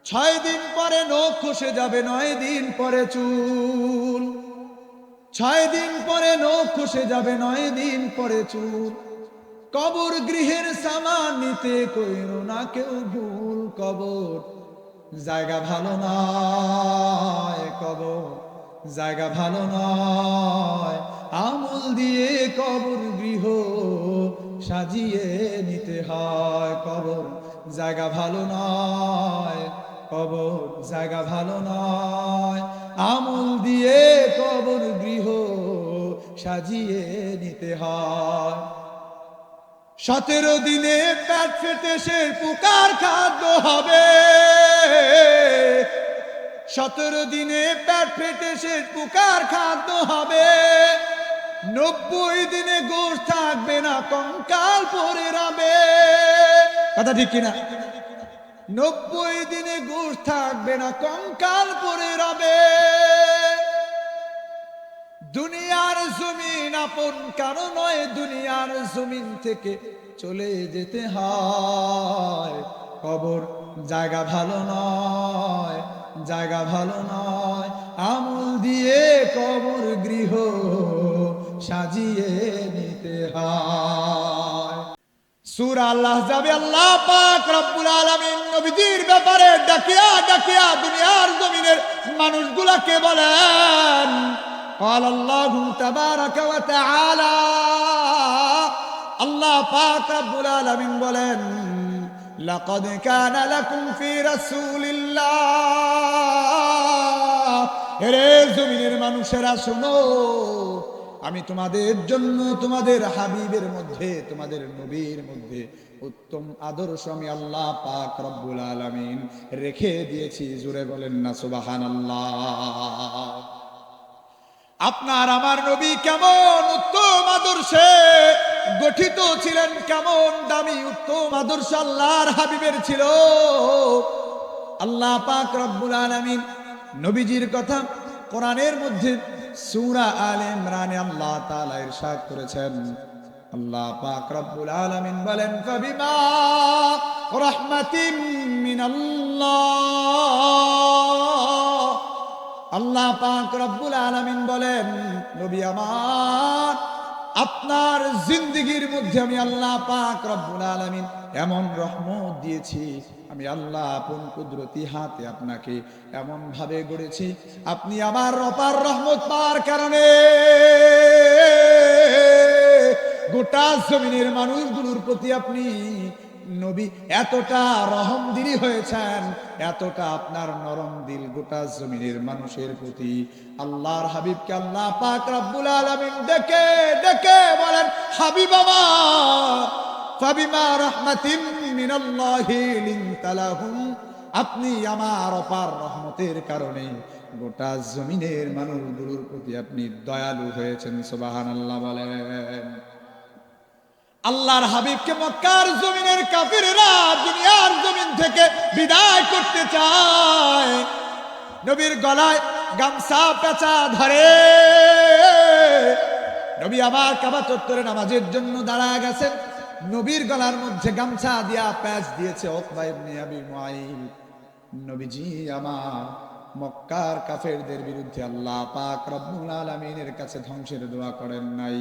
6 দিন পরে নখ খসে যাবে, 9 দিন পরে চুল। 6 দিন পরে নখ খসে যাবে, 9 দিন পরে চুল। কবর গৃহের সামান নিতে কইরো না কেউ ভুল। কবর জায়গা ভালো নয়, কবর জায়গা ভালো নয়। আমল দিয়ে কবর গৃহ সাজিয়ে নিতে হয়। কবর জায়গা ভালো নয়, কবর জায়গা ভালো নয়। আমল দিয়ে কবর গৃহ সাজিয়ে নিতে হয়। 17 দিনে পেট ফেটে সে পোকার খাদ্য হবে। 17 দিনে পেট ফেটে সে পোকার খাদ্য হবে। 90 দিনে গোশ থাকবে না, কঙ্কাল পড়ে রবে। কথা ঠিক কিনা? 90 দিনে গোশ থাকবে না, কঙ্কাল পড়ে রবে। দুনিয়ার জমিন আপন কারো নয়, দুনিয়ার জমিন থেকে চলে যেতে হয়। কবর জায়গা ভালো নয়, জায়গা ভালো নয়। আমল দিয়ে কবর গৃহ সাজিয়ে নিতে হয়। সূরা আল্লাহ যাবে আল্লাহ পাক রব্বুল আলামিন নবীজির ব্যাপারে ডাকিয়া ডাকিয়া দুনিয়ার জমিনের মানুষগুলাকে বলেন, قال الله تبارك وتعالى, আল্লাহ পাক রব্বুল আলামিন বলেন, لقد كان لكم في رسول الله, রে জমিনের মানুষেরা শোনো, আমি তোমাদের জন্য তোমাদের হাবিবের মধ্যে, তোমাদের নবীর মধ্যে উত্তম আদর্শ আমি আল্লাহ পাক রব্বুল আলামিন রেখে দিয়েছি। জোরে বলেন না সুবহানাল্লাহ। আপনার আমার নবী কেমন উত্তম আদর্শে গঠিত ছিলেন, কেমন দামি উত্তম আদর্শ আল্লাহর হাবিবের ছিল। আল্লাহ পাক রব্বুল আলামিন নবীজির কথা কোরআনের মধ্যে সূরা আলে ইমরানে আল্লাহ তাআলা ইরশাদ করেছেন। আল্লাহ পাক রব্বুল আলামিন বলেন, ফাবিমা রাহমাতিম মিনাল্লাহ, আল্লাহ পাক রব্বুল আলামিন বলেন, নবী আমার, আপনার জিন্দেগীর মধ্যে আমি আল্লাহ পাক রব্বুল আলামিন এমন রহমত দিয়েছি, আমি আল্লাহ আপন কুদরতি হাতে আপনাকে এমন ভাবে গড়েছি, আপনি আমার অপার রহমত পাওয়ার কারণে গোটা জমিনের মানুষগুলোর প্রতি আপনি নবী এতটা রহমদিলি হয়েছেন, এতটা আপনার নরম দিল গোটা জমিনের মানুষের প্রতি। আল্লাহর হাবিবকে আল্লাহ পাক রব্বুল আলামিন ডেকে ডেকে বলেন, হাবিব আমার, ফাবিমা রাহমাতিম মিনাল্লাহি লিনতা লাহুম, আপনি আমার অপার রহমতের কারণে গোটা জমিনের মানুষগুলোর প্রতি আপনি দয়ালু হয়েছেন। সুবহানাল্লাহ বলেন। আল্লাহর হাবিবকে মক্কার জমিনের কাফিররা দুনিয়ার জমিন থেকে বিদায় করতে চায়। নবীর গলায় গামছা পেঁচা ধরে নবী আমার কাবা চত্বরে নামাজের জন্য দাঁড়ায় গেছেন। নবীর গলার মধ্যে গামছা দিয়া প্যাচ দিয়েছে উকবা ইবনে আবি মুআইত। নবীজি আমার মক্কার কাফেরদের বিরুদ্ধে আল্লাহ পাক রব্বুল আলামিনের কাছে ধ্বংসের দোয়া করেন নাই।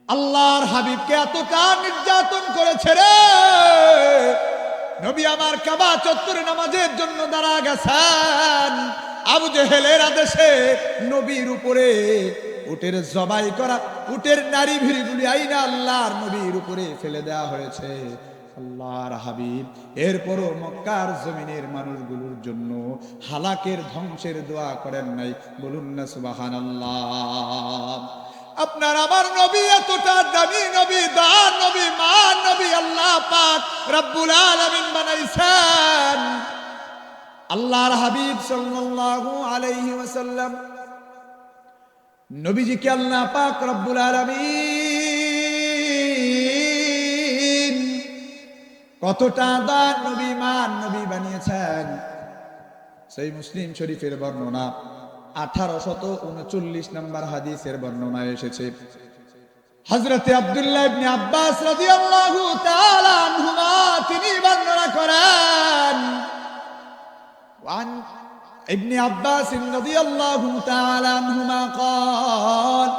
আল্লাহর হাবিবকে এতটা নির্যাতন করেছে রে, নবী আমার কাবা চত্বরে নামাজের জন্য দাঁড়া গেছেন। আবু জেহেলের আদেশে নবীর উপরে উটের জবাই করা, উটের নারী ভিড়গুলি আইনা আল্লাহর নবীর উপরে ফেলে দেওয়া হয়েছে। আল্লাহর হাবিব এরপরও মক্কার জমিনের মানুষগুলোর জন্য হালাকের ধ্বংসের দোয়া করেন নাই। বলুন না সুবহানাল্লাহ। আপনার আমার নবী এতটা দামি নবী, দান নবী, মান নবী আল্লাহ পাক রব্বুল আলামিন বানাইছেন। আল্লাহর হাবিব সাল্লাল্লাহু আলাইহি ওয়াসাল্লাম নবীজিকে আল্লাহ পাক রব্বুল আলামিন কতটা দান নবী, মান নবী বানিয়েছেন। সেই মুসলিম শরীফের বর্ণনা 1839 নম্বর হাদিসের বর্ণনা এসেছে। হযরতে আব্দুল্লাহ ইবনে আব্বাস রাদিয়াল্লাহু তাআলা আনহুমা তিনি বর্ণনা করেন, ইবনে আব্বাস রাদিয়াল্লাহু তাআলা আনহুমা قال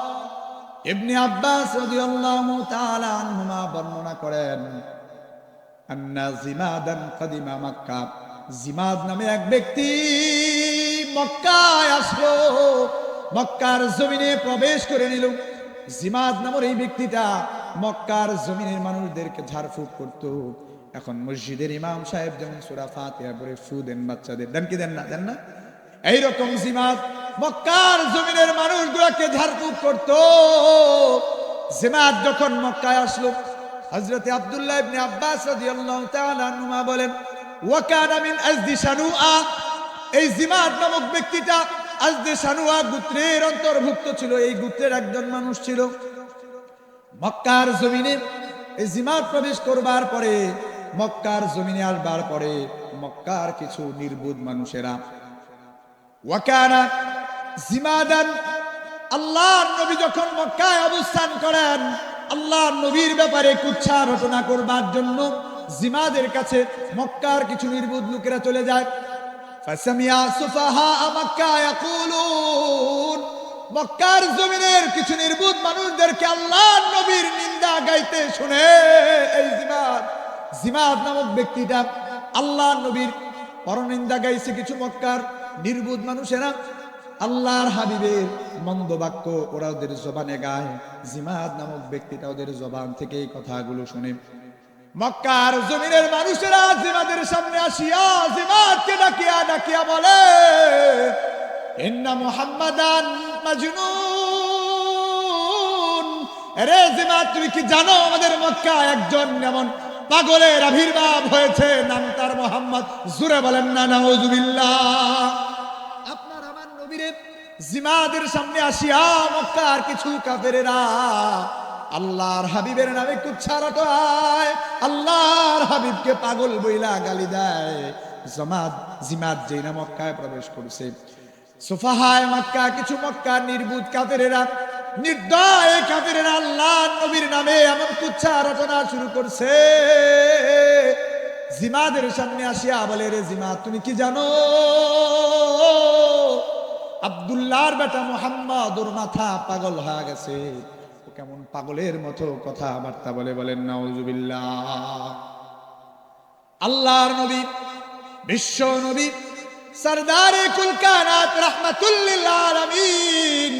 ইবনে আব্বাস রাদিয়াল্লাহু তাআলা আনহুমা বর্ণনা করেন আন্না জিমাদান কাদিমা মক্কা, জিমাদ নামে এক ব্যক্তি মক্কায় আসলো, মক্কার জমিনে প্রবেশ করে নিল। জিমাদ নামের এই ব্যক্তিটা মক্কার জমিনের মানুষদেরকে ঝাড়ফুঁক করত। এখন মসজিদের ইমাম সাহেব যেমন সূরা ফাতিহা পড়ে ফু দেন বাচ্চাদের, দেন কি দেন না? দেন না? এইরকম জিমাদ মক্কার জমিনের মানুষগুলোকে ঝাড়ফুঁক করত। জিমাদ যখন মক্কায় আসলো, হযরত আব্দুল্লাহ ইবনে আব্বাস রাদিয়াল্লাহু তাআলা আনহুমা বলেন ওয়া কানা মিন আজদি শানুআ, এই জিমাদ নামক ব্যক্তিটা আজদি শানুআ গোত্রের অন্তর্ভুক্ত ছিল। এই গোত্রের একজন মানুষ ছিল। মক্কার জমিনে এই জিমাদ প্রবেশ করবার পরে, মক্কার জমিনে আসবার পরে মক্কার কিছু নির্বুধ মানুষেরা ওয়া কানা জিমাদান, আল্লাহর নবী যখন মক্কায় অবস্থান করেন, আল্লাহর নবীর ব্যাপারে কুচ্ছা রচনা করবার জন্য জিমাদের কাছে মক্কার কিছু নির্বুধ লোকেরা চলে যায়। ফাসামিয়া সুফাহা মক্কা ইয়াকুলুন, মক্কার জমিনের কিছু নির্বুধ মানুষদেরকে আল্লাহর নবীর নিন্দা গাইতে শুনে এই জিমাদ নামক ব্যক্তিটা আল্লাহর নবীর পরনিন্দা গাইছে। কিছু মক্কার নির্বুধ মানুষেরা আল্লাহর হাবিবের মন্দ বাক্য ওরা ওদের জবানে গায়। জিমাদ নামক ব্যক্তিটা ওদের জবান থেকে এই কথাগুলো শুনে মক্কার জমিনের মানুষেরা জিমাদের সামনে আসিয়া জিমাদকে ডাকিয়া ডাকিয়া বলে ইন্না মুহাম্মাদান মাজনুন, আরে জিমাদ তুমি কি জানো আমাদের মক্কায় একজন এমন পাগলের আবির্ভাব হয়েছে, নাম তার মুহাম্মদ। জোরে বলেন না নাউজুবিল্লাহ। আপনার আমার নবীর জিমাদের সামনে আসিয়া মক্কার কিছু কাফেরেরা আল্লাহর হাবিবের নামে কুচ্ছা রটায়, আল্লাহর হাবিবকে পাগল বইলা গালি দেয়। জিমাদ যেই না মক্কায় প্রবেশ করছে, সুফাহায়ে মক্কা কিছু মক্কার নির্বুধ কাফেরেরা, নির্দয় কাফেরেরা আল্লাহর নবীর নামে এমন কুচ্ছা রচনা শুরু করছে। জিমাদের সামনে আসিয়া বলে রে জিমাদ তুমি কি জানো আব্দুল্লাহর বেটা মুহাম্মদ ওর মাথা পাগল হয়ে গেছে, ও কেমন পাগলের মতো কথাবার্তা বলে, বলেন নাউজুবিল্লাহ। আল্লাহর নবী বিশ্ব নবী সরদারে কুল কায়নাত রাহমাতুল লিল আলামিন,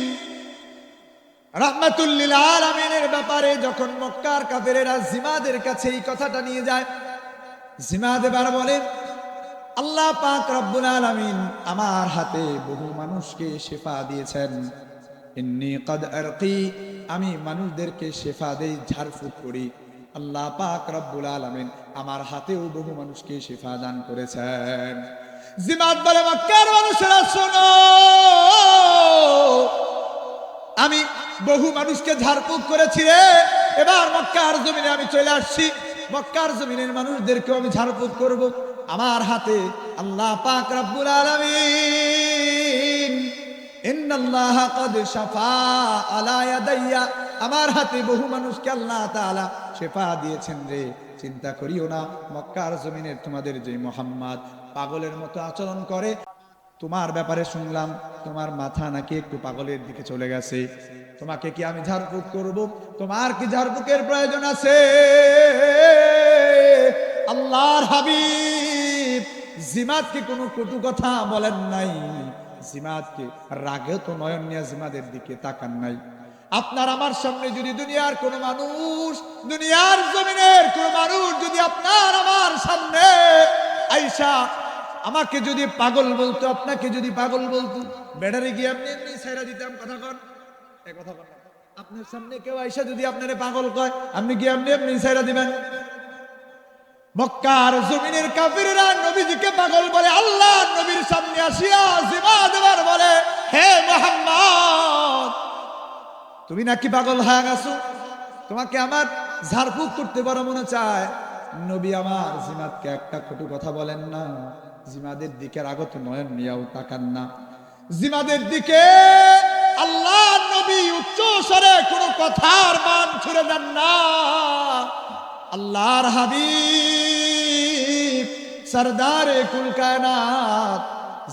রাহমাতুল লিল আলামিনের ব্যাপারে যখন মক্কার কাফেরেরা জিমাদের কাছে এই কথাটা নিয়ে যায়, জিমাদ এবার বলে আল্লাহ পাক রব্বুল আলামিন আমার হাতে বহু মানুষকে শিফা দিয়েছেন। ইন্নী কদ আরকি, আমি মানুষদেরকে শিফা দেই, ঝাড়ফুঁক করি। আল্লাহ পাক রব্বুল আলামিন আমার হাতেও বহু মানুষকে শিফা দান করেছেন। জিমাদ বলে মক্কার মানুষেরা শোনো, আমি বহু মানুষকে ঝাড়ফুঁক করেছি রে, এবার মক্কার জমিনে আমি চলে আসছি, মক্কার জমিনের মানুষদেরকেও আমি ঝাড়ফুঁক করব। আমার হাতে আল্লাহ পাক রব্বুল আলামিন ইন্নাল্লাহ ক্বাদ শাফা আলা ইয়াদাইয়া, আমার হাতে বহু মানুষকে আল্লাহ তাআলা শিফা দিয়েছেন রে, চিন্তা করিও না। মক্কার জমিনের তোমাদের যে মুহাম্মদ পাগলের মতো আচরণ করে, তোমার ব্যাপারে শুনলাম তোমার মাথা নাকি একটু পাগলের দিকে চলে গেছে, তোমাকে কি আমি ঝাড়ফুঁক করব? তোমার কি ঝাড়ফুঁকের প্রয়োজন আছে? আল্লাহর হাবিব জিমাদকে কোনো কটু কথা বলেন নাই, জিমাদকে রাগে তো নয়ন নিয়ে জিমাদের দিকে তাকান নাই। আপনার আমার সামনে যদি দুনিয়ার কোন মানুষ, দুনিয়ার জমিনের কোন মানুষ যদি আপনার আমার সামনে আইসা আমাকে যদি পাগল বলতো, আপনাকে যদি পাগল বলতো, বেড়ারে গিয়ে আপনি এমনি ছাইরা দিতাম। কথা কন, এই কথা কন। আপনার সামনে কেউ আইসা যদি আপনারে পাগল কয়, আপনি কি এমনি এমনি ছাইরা দিবেন? মক্কার জমিনের কাফিররা নবীজিকে পাগল বলে, আল্লাহ নবীর সামনে আসিয়া জিমাদ এবার বলে হে মুহাম্মদ তুমি নাকি পাগল হয়ে গেছো, তোমাকে আমার ঝাড়ফুঁক করতে বড় মনে চায়। নবী আমার জিমাদকে একটা কটু কথা বলেন না, জিমাদের দিকে আগত নয়ন নিয়াও তাকান না, জিমাদের দিকে আল্লাহ নবী উচ্চ স্বরে কোনো কথার মান ছুড়ে দেন না। আল্লাহর হাবিব সরদারে কুল কায়নাত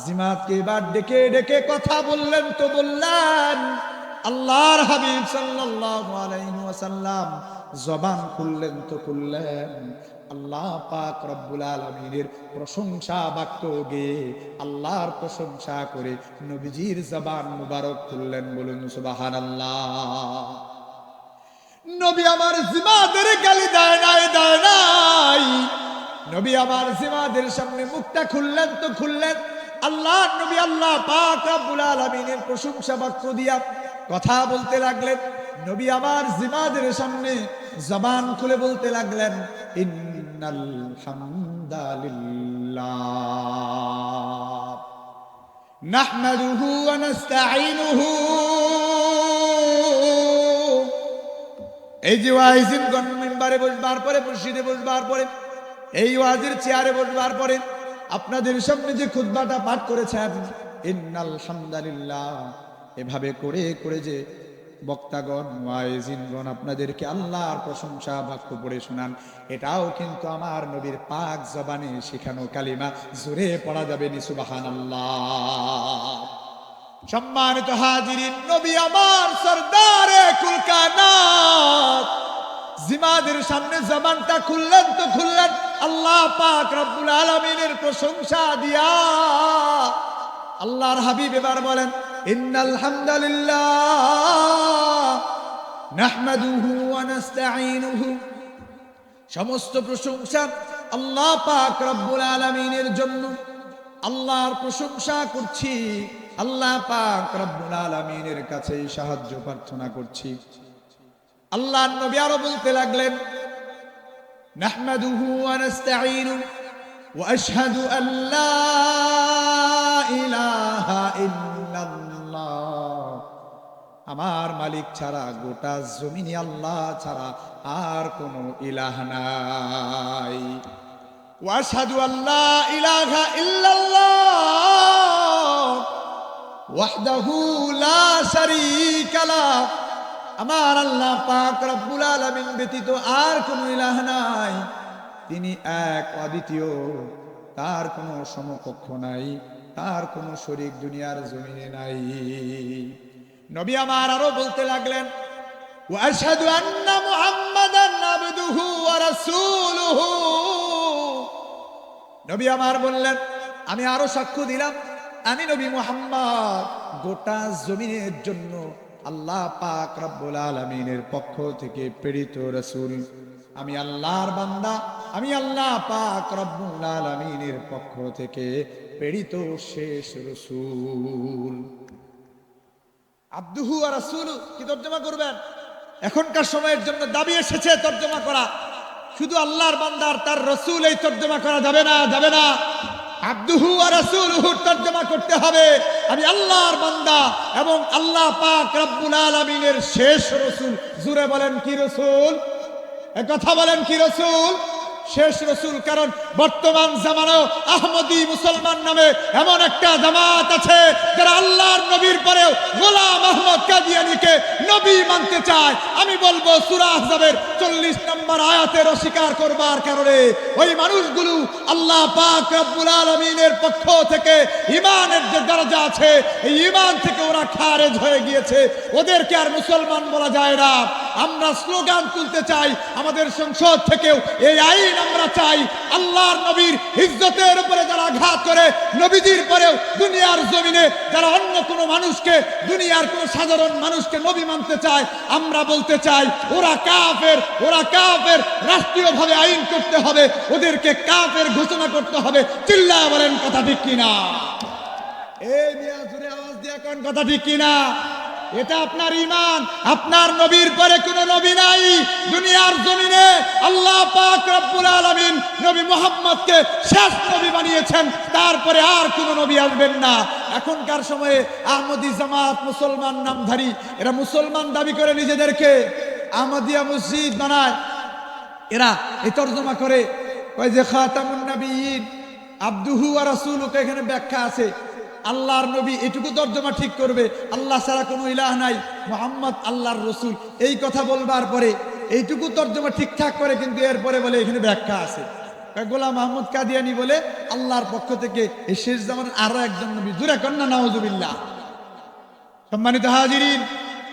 জিমাতকে এবার ডেকে ডেকে কথা বললেন তো বললেন। আল্লাহর হাবিব সাল্লাল্লাহু আলাইহি ওয়াসাল্লাম জবান খুললেন তো খুললেন। আল্লাহ পাক রব্বুল আলামিনের প্রশংসা বাক্য গেয়ে আল্লাহর প্রশংসা করে নবীজির জবান মুবারক খুললেন। বলুন সুবহানাল্লাহ। নবী আমার জিমাদের গালি দেয় নাই, দেয় নাই। নবী আমার জিমাদের সামনে মুখটা খুললেন তো খুললেন। আল্লাহ নবী আল্লাহ পাক রব্বুল আলামিনের প্রশংসা বাক্য দিয়া কথা বলতে লাগলেন। নবী আমার জিমাদের সামনে জবান খুলে বলতে লাগলেন, ইন্নাল হামদালিল্লাহ নাহমাদুহু ওয়া নাস্তাঈনুহু। এই যে ওয়াইজিনগণ মিম্বারে বসবার পরে, মসজিদে বসবার পরে, এই ওয়াজির চেয়ারে বসবার পরে আপনাদের সামনে যে খুতবাটা পাঠ করেছেন, ইন্নাল হামদালিল্লাহ, এভাবে করে করে যে বক্তাগণ ওয়াইজিনগণ আপনাদেরকে আল্লাহর প্রশংসা বাক্য পড়ে শোনান, এটাও কিন্তু আমার নবীর পাক জবানে শেখানো কালিমা। জোরে পড়া যাবে নি সুবহানাল্লাহ। সম্মানিত হাজিরিন, নবী আমার সরদারে কুল কায়নাত জিমাদের সামনে জবানটা খুললেন তো খুললেন আল্লাহ পাক রব্বুল আলামিনের প্রশংসা দিয়া। আল্লাহর হাবিব এবার বলেন, ইন্নাল হামদালিল্লাহ নাহমাদুহু ওয়া নাস্তাঈনুহু। সমস্ত প্রশংসা আল্লাহ পাক রব্বুল আলামিনের জন্য। আল্লাহর প্রশংসা করছি, আল্লাহ পাক রব্বুল আলামিনের কাছে সাহায্য প্রার্থনা করছি। আল্লাহর নবী আরো বলতে লাগলেন, নাহমাদুহু ওয়া নাস্তাঈনু ওয়া আশহাদু আল্লা ইলাহা ইল্লাল্লাহ। আমার মালিক ছাড়া গোটা জমিনে আল্লাহ ছাড়া আর কোনো ইলাহ নাই। ওয়া আশহাদু আল্লা ইলাহা ইল্লাল্লাহ ওয়াহদাহু লা শারীকা লাহ। আমার আল্লাহ পাক রব্বুল আলামিন ব্যতীত আর কোনো ইলাহ নাই। তিনি এক অদ্বিতীয়, তার কোনো সমকক্ষ নাই, তার কোনো শরীক দুনিয়ার জমিনে নাই। নবী আমার আরো বলতে লাগলেন, ওয়া আশহাদু আন্না মুহাম্মাদান আবদুহু ওয়া রাসূলুহু। নবী আমার বললেন, আমি আরো সাক্ষ্য দিলাম, আমি নবী মুহাম্মদ গোটা জমিনের জন্য আল্লাহ পাক রব্বুল আলামিনের পক্ষ থেকে প্রেরিত রাসূল। আমি আল্লাহর বান্দা, আমি আল্লাহ পাক রব্বুল আলামিনের পক্ষ থেকে প্রেরিত শেষ রাসূল। আব্দুহু ওয়া রাসূলু কি তর্জমা করবেন? এখনকার সময়ের জন্য দাবি এসেছে তর্জমা করা। শুধু আল্লাহর বান্দার তার রাসূল এই তর্জমা করা যাবে না, যাবে না। আব্দুহু ওয়া রাসূলুহু তর্জমা করতে হবে, আমি আল্লাহর বান্দা এবং আল্লাহ পাক রব্বুল আলামিনের শেষ রাসূল। জোরে বলেন কি রাসূল? কথা বলেন কি রাসূল? শেষ রাসূল। কারণ বর্তমান জামানায় আহমদী মুসলমান নামে এমন একটা জামাত আছে যারা আল্লাহর নবীর পরেও গোলাম আহমদ কাদিয়ানীকে নবী মানতে চায়। আমি বলবো সূরা আহজাবের 40 নম্বর আয়াতের অস্বীকার করবার কারণে ওই মানুষগুলো আল্লাহ পাক রব্বুল আলামিনের পক্ষ থেকে ঈমানের যে দরজা আছে, এই ঈমান থেকে ওরা খারেজ হয়ে গিয়েছে। ওদেরকে আর মুসলমান বলা যায় না। আমরা স্লোগান তুলতে চাই, আমাদের সংসদ থেকেও এই আইন আমরা চাই। আল্লাহর নবীর ইজ্জতের উপরে যারা আঘাত করে, নবীজির পরেও দুনিয়ার জমিনে যারা অন্য কোনো মানুষকে, দুনিয়ার কোনো সাধারণ মানুষকে নবী মানতে চায়, আমরা বলতে চাই ওরা কাফের, ওরা কাফের। রাষ্ট্রীয়ভাবে আইন করতে হবে, ওদেরকে কাফের ঘোষণা করতে হবে। চিল্লায় বলেন কথা ঠিক কিনা? এই মিয়া জোরে আওয়াজ দিয়ে কোন কথা ঠিক কিনা? এটা আপনার ঈমান। আপনার নবীর পরে কোনো নবী নাই দুনিয়ার জমিনে। আল্লাহ পাক রব্বুল আলামিন নবী মুহাম্মদকে শেষ নবী বানিয়েছেন, তারপরে আর কোনো নবী আসবেন না। এখনকার সময়ে আহমদী জামাত মুসলমান নামধারী, এরা মুসলমান দাবি করে নিজেদেরকে, আহমদিয়া মসজিদ বানায়। এরা এই তর্জমা করে ওই যে খাতামুন নবিয়্যিন আবদুহু ওয়া রাসূলুহু, এখানে ব্যাখ্যা আছে। আল্লাহর নবী এটুকু তর্জমা ঠিক করবে, আল্লাহ ছাড়া কোনো ইলাহ নাই, মুহাম্মদ আল্লাহর রাসূল। এই কথা বলবার পরে এইটুকু তর্জমা ঠিকঠাক করে, কিন্তু এরপরে বলে এখানে ব্যাখ্যা আছে। গোলাম মাহমুদ কাদিয়ানী বলে আল্লাহর পক্ষ থেকে এই শেষ জামানার আরো একজন নবী, জোরে কন্যা নাউজুবিল্লাহ। সম্মানিত হাজিরিন,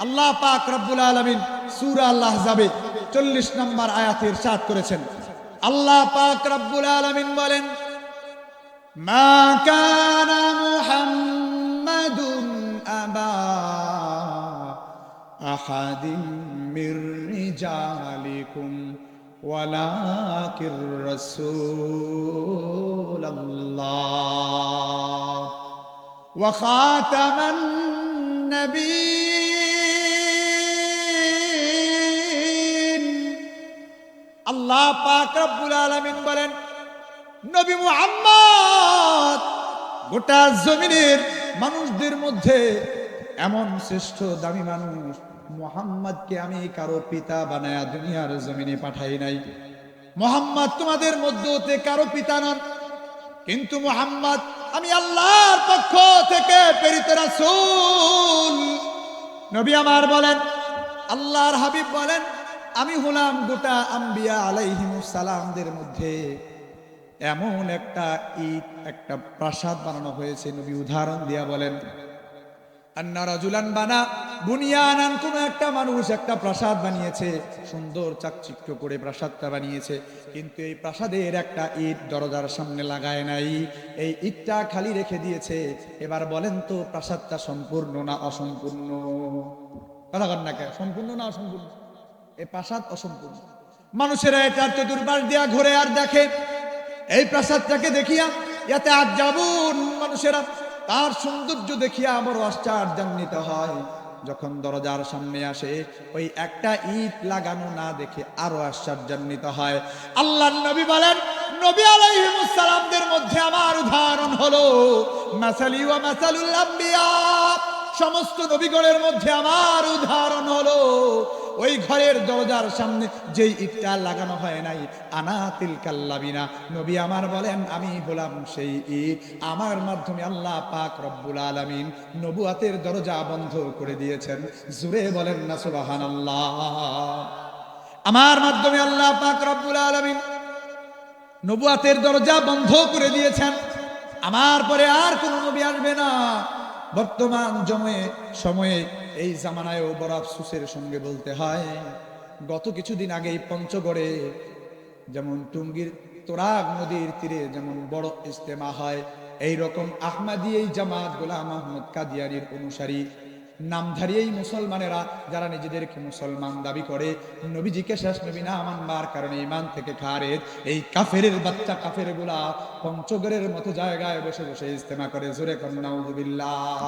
আল্লাহ পাক রব্বুল আলামিন সূরা আল আহজাবে 40 নম্বর আয়াতে ইরশাদ করেছেন। আল্লাহ পাক রব্বুল আলামিন বলেন, মা কানা মুহাম্মাদুন আবা আহাদিম মির রিজালিকুম ওয়ালাকির রাসূলুল্লাহ ওয়া খাতামান নবীন। আল্লাহ পাক রব্বুল আলামিন বলেন, নবী মুহাম্মদ গোটা জমিনের মানুষদের মধ্যে এমন শ্রেষ্ঠ দামি মানুষ, মুহাম্মদকে আমি কারো পিতা বানায়া দুনিয়ার জমিনে পাঠাই নাই। মুহাম্মদ তোমাদের মধ্যে কারো পিতা নন, কিন্তু মুহাম্মদ আমি আল্লাহর পক্ষ থেকে প্রেরিত রাসূল। নবী আমার বলেন, আল্লাহর হাবিব বলেন, আমি হলাম গোটা আম্বিয়া আলাইহিমুস সালামদের মধ্যে এমন একটা ঈদ, একটা প্রাসাদ বানানো হয়েছে। নবী উদাহরণ দিয়া বলেন, আন্না রাজুলান বানা বুনিয়ানান, কোন একটা মানুষ একটা প্রাসাদ বানিয়েছে, সুন্দর চাকচিক্য করে প্রাসাদটা বানিয়েছে, কিন্তু এই প্রাসাদের একটা ইট দরজার সামনে লাগায় নাই, এই ইটটা খালি রেখে দিয়েছে। এবার বলেন তো প্রাসাদটা সম্পূর্ণ না অসম্পূর্ণ? কথা বলেন না, কে সম্পূর্ণ না অসম্পূর্ণ? এই প্রাসাদ অসম্পূর্ণ। মানুষেরা এটার চতুর্পাশ দিয়া ঘুরে আর দেখে, এই প্রাসাদটাকে দেখিয়া ইয়াতে আযাবুন, মানুষেরা তার সৌন্দর্য দেখিয়া বড় আশ্চর্যান্বিত হয়। যখন দরজার সামনে আসে, ওই একটা ইট লাগানো না দেখে আরো আশ্চর্যান্বিত হয়। আল্লাহর নবী বলেন, নবী আলাইহিমুস সালামদের মধ্যে আমার উদাহরণ হলো মাসালি ওয়া মাসালুল আম্বিয়া, সমস্ত নবীগণের মধ্যে আমার উদাহরণ হলো ওই ঘরের দরজার সামনে যেই ইটটা লাগানো হয় নাই, আনা তিলকাল লাবিনা। নবী আমার বলেন, আমি হলাম সেই ইট, আমার মাধ্যমে আল্লাহ পাক রব্বুল আলামিন নবুয়াতের দরজা বন্ধ করে দিয়েছেন। জোরে বলেন না সুবহানাল্লাহ। আমার মাধ্যমে আল্লাহ পাক রব্বুল আলামিন নবুয়াতের দরজা বন্ধ করে দিয়েছেন। আমার পরে আর কোন নবী আসবে না। বর্তমান সময়ে এই জামানায়ও বড় আফসোসের সঙ্গে বলতে হয়, গত কিছুদিন আগেই পঞ্চগড়ে যেমন টুঙ্গির তোরাগ নদীর তীরে যেমন বড় ইজতেমা হয়, এইরকম আহমদী এই জামাত গোলাম মাহমুদ কাদিয়ানীর অনুসারী নামধারী এই মুসলমানেরা যারা নিজেদেরকে মুসলমান দাবি করে, নবীজিকে শেষ নবী না মানবার কারণে ঈমান থেকে খারেজ, এই কাফেরের বাচ্চা কাফের গুলা পঞ্চগড়ের মতো জায়গায় বসে বসে ইজতেমা করে। জোরে কন্যা নাউযুবিল্লাহ।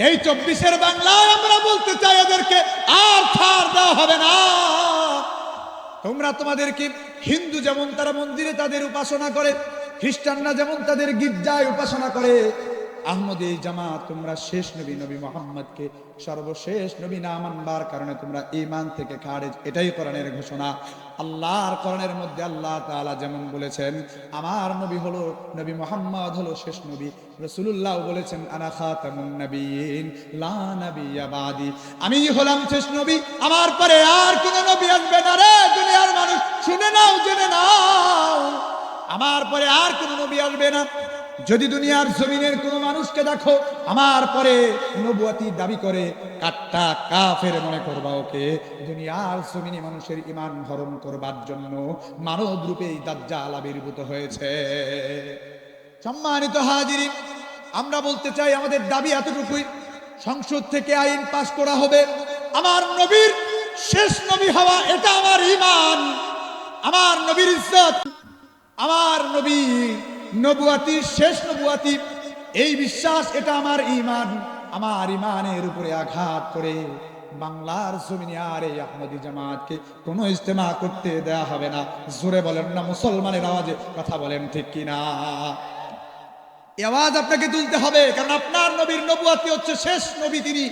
এই 24-এর বাংলায় আমরা বলতে চাই, এদেরকে আর ছাড় দেওয়া হবে না। তোমরা তোমাদেরকে হিন্দু যেমন তারা মন্দিরে তাদের উপাসনা করে, খ্রিস্টানরা যেমন তাদের গির্জায় উপাসনা করে, আহমদী জামাত তোমরা শেষ নবী নবী মুহাম্মদকে সর্বশেষ নবী না মানবার কারণে তোমরা ঈমান থেকে খারেজ। এটাই কোরআনের ঘোষণা। আল্লাহর কোরআনের মধ্যে আল্লাহ তাআলা যেমন বলেছেন, আমার নবী হলো নবী মুহাম্মদ হলো শেষ নবী। রাসূলুল্লাহ বলেছেন, আনা খাতামুন নবিয়্যিন লা নাবিয়্যা বাদি, আমি হলাম শেষ নবী, আমার পরে আর কোন নবী আসবে না। রে দুনিয়ার মানুষ শুনে নাও, জেনে নাও, আমার পরে আর কোন নবী আসবে না। যদি দুনিয়ার জমিনের কোন মানুষকে দেখো আমার পরে নবুয়তি দাবি করে, কাট্টা কাফের মনে করবা ওকে। দুনিয়ার জমিনে মানুষের ঈমান হরণ করবার জন্য মানব রূপে দাজ্জাল আবির্ভূত হয়েছে। সম্মানিত হাজিরিন, আমরা বলতে চাই আমাদের দাবি এতটুকুই, সংসদ থেকে আইন পাস করা হবে, আমার নবীর শেষ নবী হওয়া এটা আমার ঈমান, আমার নবীর ইজ্জত, আমার নবী নবুয়াতি শেষ নবুয়াতি এই বিশ্বাস, এটা আমার ঈমান। আমার ঈমানের উপরে আঘাত করে বাংলার জমিনে আর এই আহমদী জামাতকে কোনো ইজতেমা করতে দেয়া হবে না। জোরে বলেন না মুসলমানের আওয়াজে কথা বলেন, ঠিক কিনা? এই আওয়াজ আপনাকে তুলতে হবে, কারণ আপনার নবীর নবুয়াতি হচ্ছে শেষ নবী, তিনি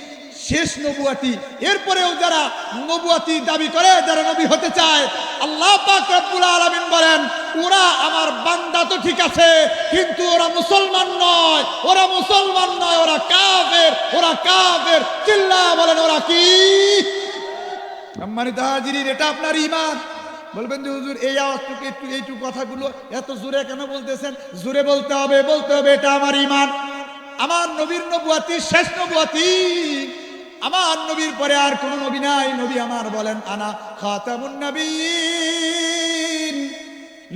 শেষ নবুয়াতি। এরপরেও যারা নবুয়াতি দাবি করে, যারা নবী হতে চায়, আল্লাহ পাক রব্বুল আলামিন বলেন, ওরা আমার বান্দা তো ঠিক আছে, কিন্তু ওরা মুসলমান নয়, ওরা মুসলমান নয়, ওরা কাফের, ওরা কাফের। চিল্লা বলেন ওরা কি? সম্মানিত হাজিরিন, এটা আপনার ঈমান। বলবেন যে হুজুর এই আওয়াজটুকু একটু এইটুকু কথাগুলো এত জোরে কেন বলতেছেন? জোরে বলতে হবে, এটা আমার ঈমান। আমার নবীর নবুয়াতি শেষ নবুয়াতি। আমার নবীর পরে আর কোন নবী নাই। নবী আমার বলেন আনা খাতামুন নবিয়্যিন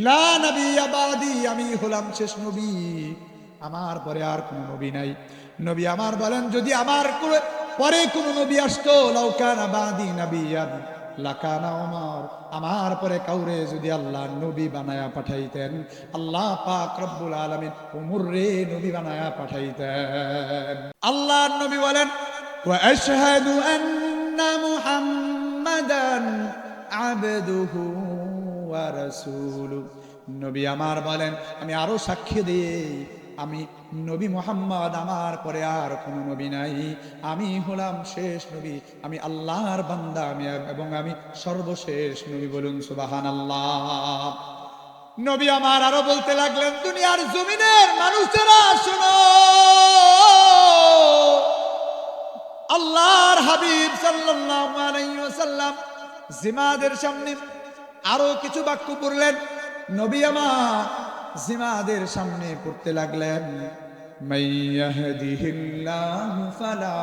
লা নাবিয়্যা বাদি, আমি হলাম শেষ নবী, আমার পরে আর কোন নবী নাই। নবী আমার বলেন যদি আমার পরে কোন নবী আসতো, লাউ কানা বাদি নাবিয়্যান লাকানা ওমর, আমার পরে কাউরে যদি আল্লাহ নবী বানায়া পাঠাইতেন, আল্লাহ পাক রব্বুল আলামিন ওমর রে নবী বানায়া পাঠাইতেন। আল্লাহর নবী বলেন ওয়া আশহাদু আন্না মুহাম্মাদান আবদুহু ওয়া রাসূলুহু। নবী আমার বলেন আমি আরো সাক্ষী দিই, আমি নবী মুহাম্মদ, আমার পরে আর কোনো নবী নাই, আমি হলাম শেষ নবী, আমি আল্লাহর বান্দা, আমি এবং আমি সর্বশেষ নবী। বলুন সুবহানাল্লাহ। নবী আমার আরো বলতে লাগলেন দুনিয়ার জমিনের মানুষেরা শোনো, আল্লাহর হাবিব সাল্লাল্লাহু আলাইহি ওয়াসাল্লাম জিমাদের সামনে আরো কিছু বাক্য পড়লেন। নবী আমার জিমাদের সামনে পড়তে লাগলেন মাইয়াহদিহিল্লাহু ফালা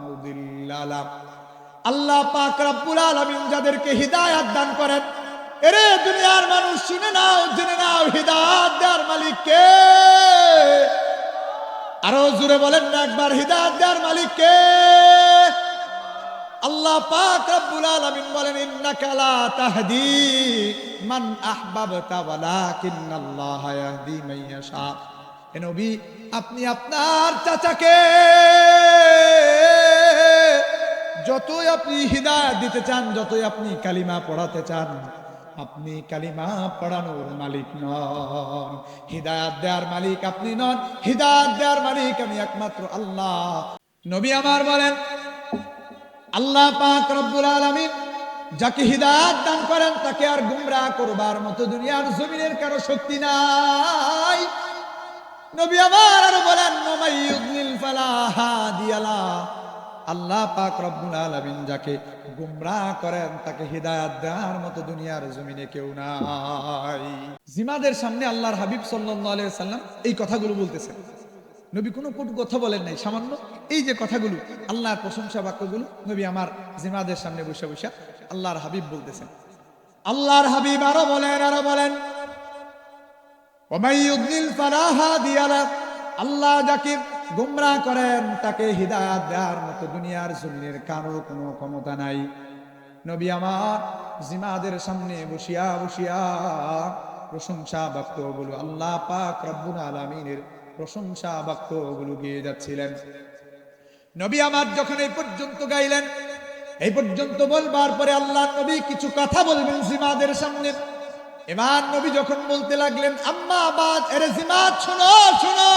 মুদিল্লা লাহু। আল্লাহ পাক রব্বুল আলামিন যাদেরকে হিদায়াত দান করেন, এরে দুনিয়ার মানুষ শুনে নাও, জেনে নাও, হিদায়াত দেওয়ার মালিক কে? আরো জোরে বলেন না একবার, হিদায়াত দেওয়ার মালিক কে? আল্লাহ পাক রব্বুল আলামিন বলেন ইন্নাকা লা তাহদি মান আহবাবতা ওয়ালাকিন্নাল্লাহা ইয়াহদি মান ইয়াশা। এ নবী আপনি আপনার চাচাকে যতই আপনি হিদায়াত দিতে চান, যতই আপনি কালিমা পড়াতে চান, আপনি কালিমা পড়ানোর মালিক নন, হিদায়াত দেওয়ার মালিক আপনি নন। হিদায়াত দেওয়ার মালিক আমি একমাত্র আল্লাহ। নবী আমার বলেন আল্লাহ পাক রব্বুল আলামিন যাকে হিদায়াত দান করেন তাকে আর গুমরাহ করবার মতো দুনিয়ার জমিনের কারো শক্তি নাই। নবী আমার আর বলেন মাইয়ুদ্লিল ফালা হাদিয়া লাহু। আল্লাহ পাক রব্বুল আলামিন যাকে গুমরাহ করেন তাকে হিদায়াত দেওয়ার মতো দুনিয়ার জমিনে কেউ নাই। জিমাদের সামনে আল্লাহর হাবিব সাল্লাল্লাহু আলাইহি ওয়াসাল্লাম এই কথাগুলো বলতেছেন। নবী কোনো কটু কথা বলেন নাই, সামান্য এই যে কথাগুলো, আল্লাহর প্রশংসা বাক্যগুলো নবী আমার জিমাদের সামনে বসে বসে আল্লাহর হাবিব বলতেছেন। আল্লাহর হাবিব আরো বলেন ওয়া মাইয়ুদ্লিল ফালা হাদিয়া লাহু। আল্লাহ যাকে গুমরাহ করেন তাকে হিদায়াত দেওয়ার মতো দুনিয়ার জমিনের কারো কোনো ক্ষমতা নাই। নবী আমার জিমাদের সামনে বসিয়া বসিয়া প্রশংসা বাক্যগুলো, আল্লাহ পাক রব্বুল আলামিনের প্রশংসা বাক্যগুলো গেয়ে যাচ্ছিলেন। নবী আমার যখন এই পর্যন্ত গাইলেন, এই পর্যন্ত বলবার পরে আল্লাহ নবী কিছু কথা বলবেন জিমাদের সামনে। এবার নবী যখন বলতে লাগলেন আম্মা বাদ, এরে জিমাদ শোনো শোনো,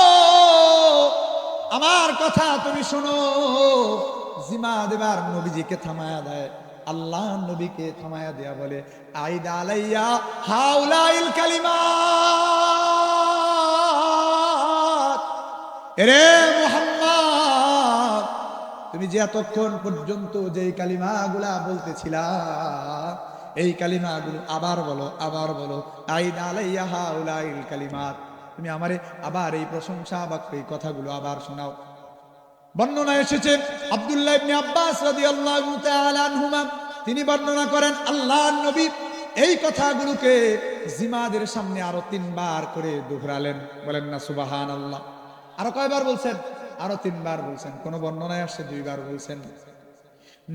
আমার কথা তুমি শোনো। জিমাদ এবার নবীজিকে থামায়া দেয়, আল্লাহ নবীকে থামায়া দেয়া বলে আইদ আলাইয়া হাউলাইল কালিমাত। এরে মুহাম্মদ, তুমি যে এতক্ষণ পর্যন্ত যেই কালিমাগুলা বলতেছিলা, এই কালিমাগুলো আবার বলো, আবার বলো। আইদ আলাইয়া হাউলাইল কালিমাত, তুমি আমারে আবার এই প্রশংসা বাক্য এই কথাগুলো আবার শোনাও। বর্ণনা এসেছে আব্দুল্লাহ ইবনে আব্বাস রাদিয়াল্লাহু তাআলা আনহুমা, তিনি বর্ণনা করেন আল্লাহর নবী এই কথাগুলোকে জিমাদের সামনে আরো 3 বার করে দোহরালেন। বলেন না সুবহানাল্লাহ। আরো কয়বার বলছেন? আরো 3 বার বলছেন। কোন বর্ণনায় আসছে 2 বার বলছেন।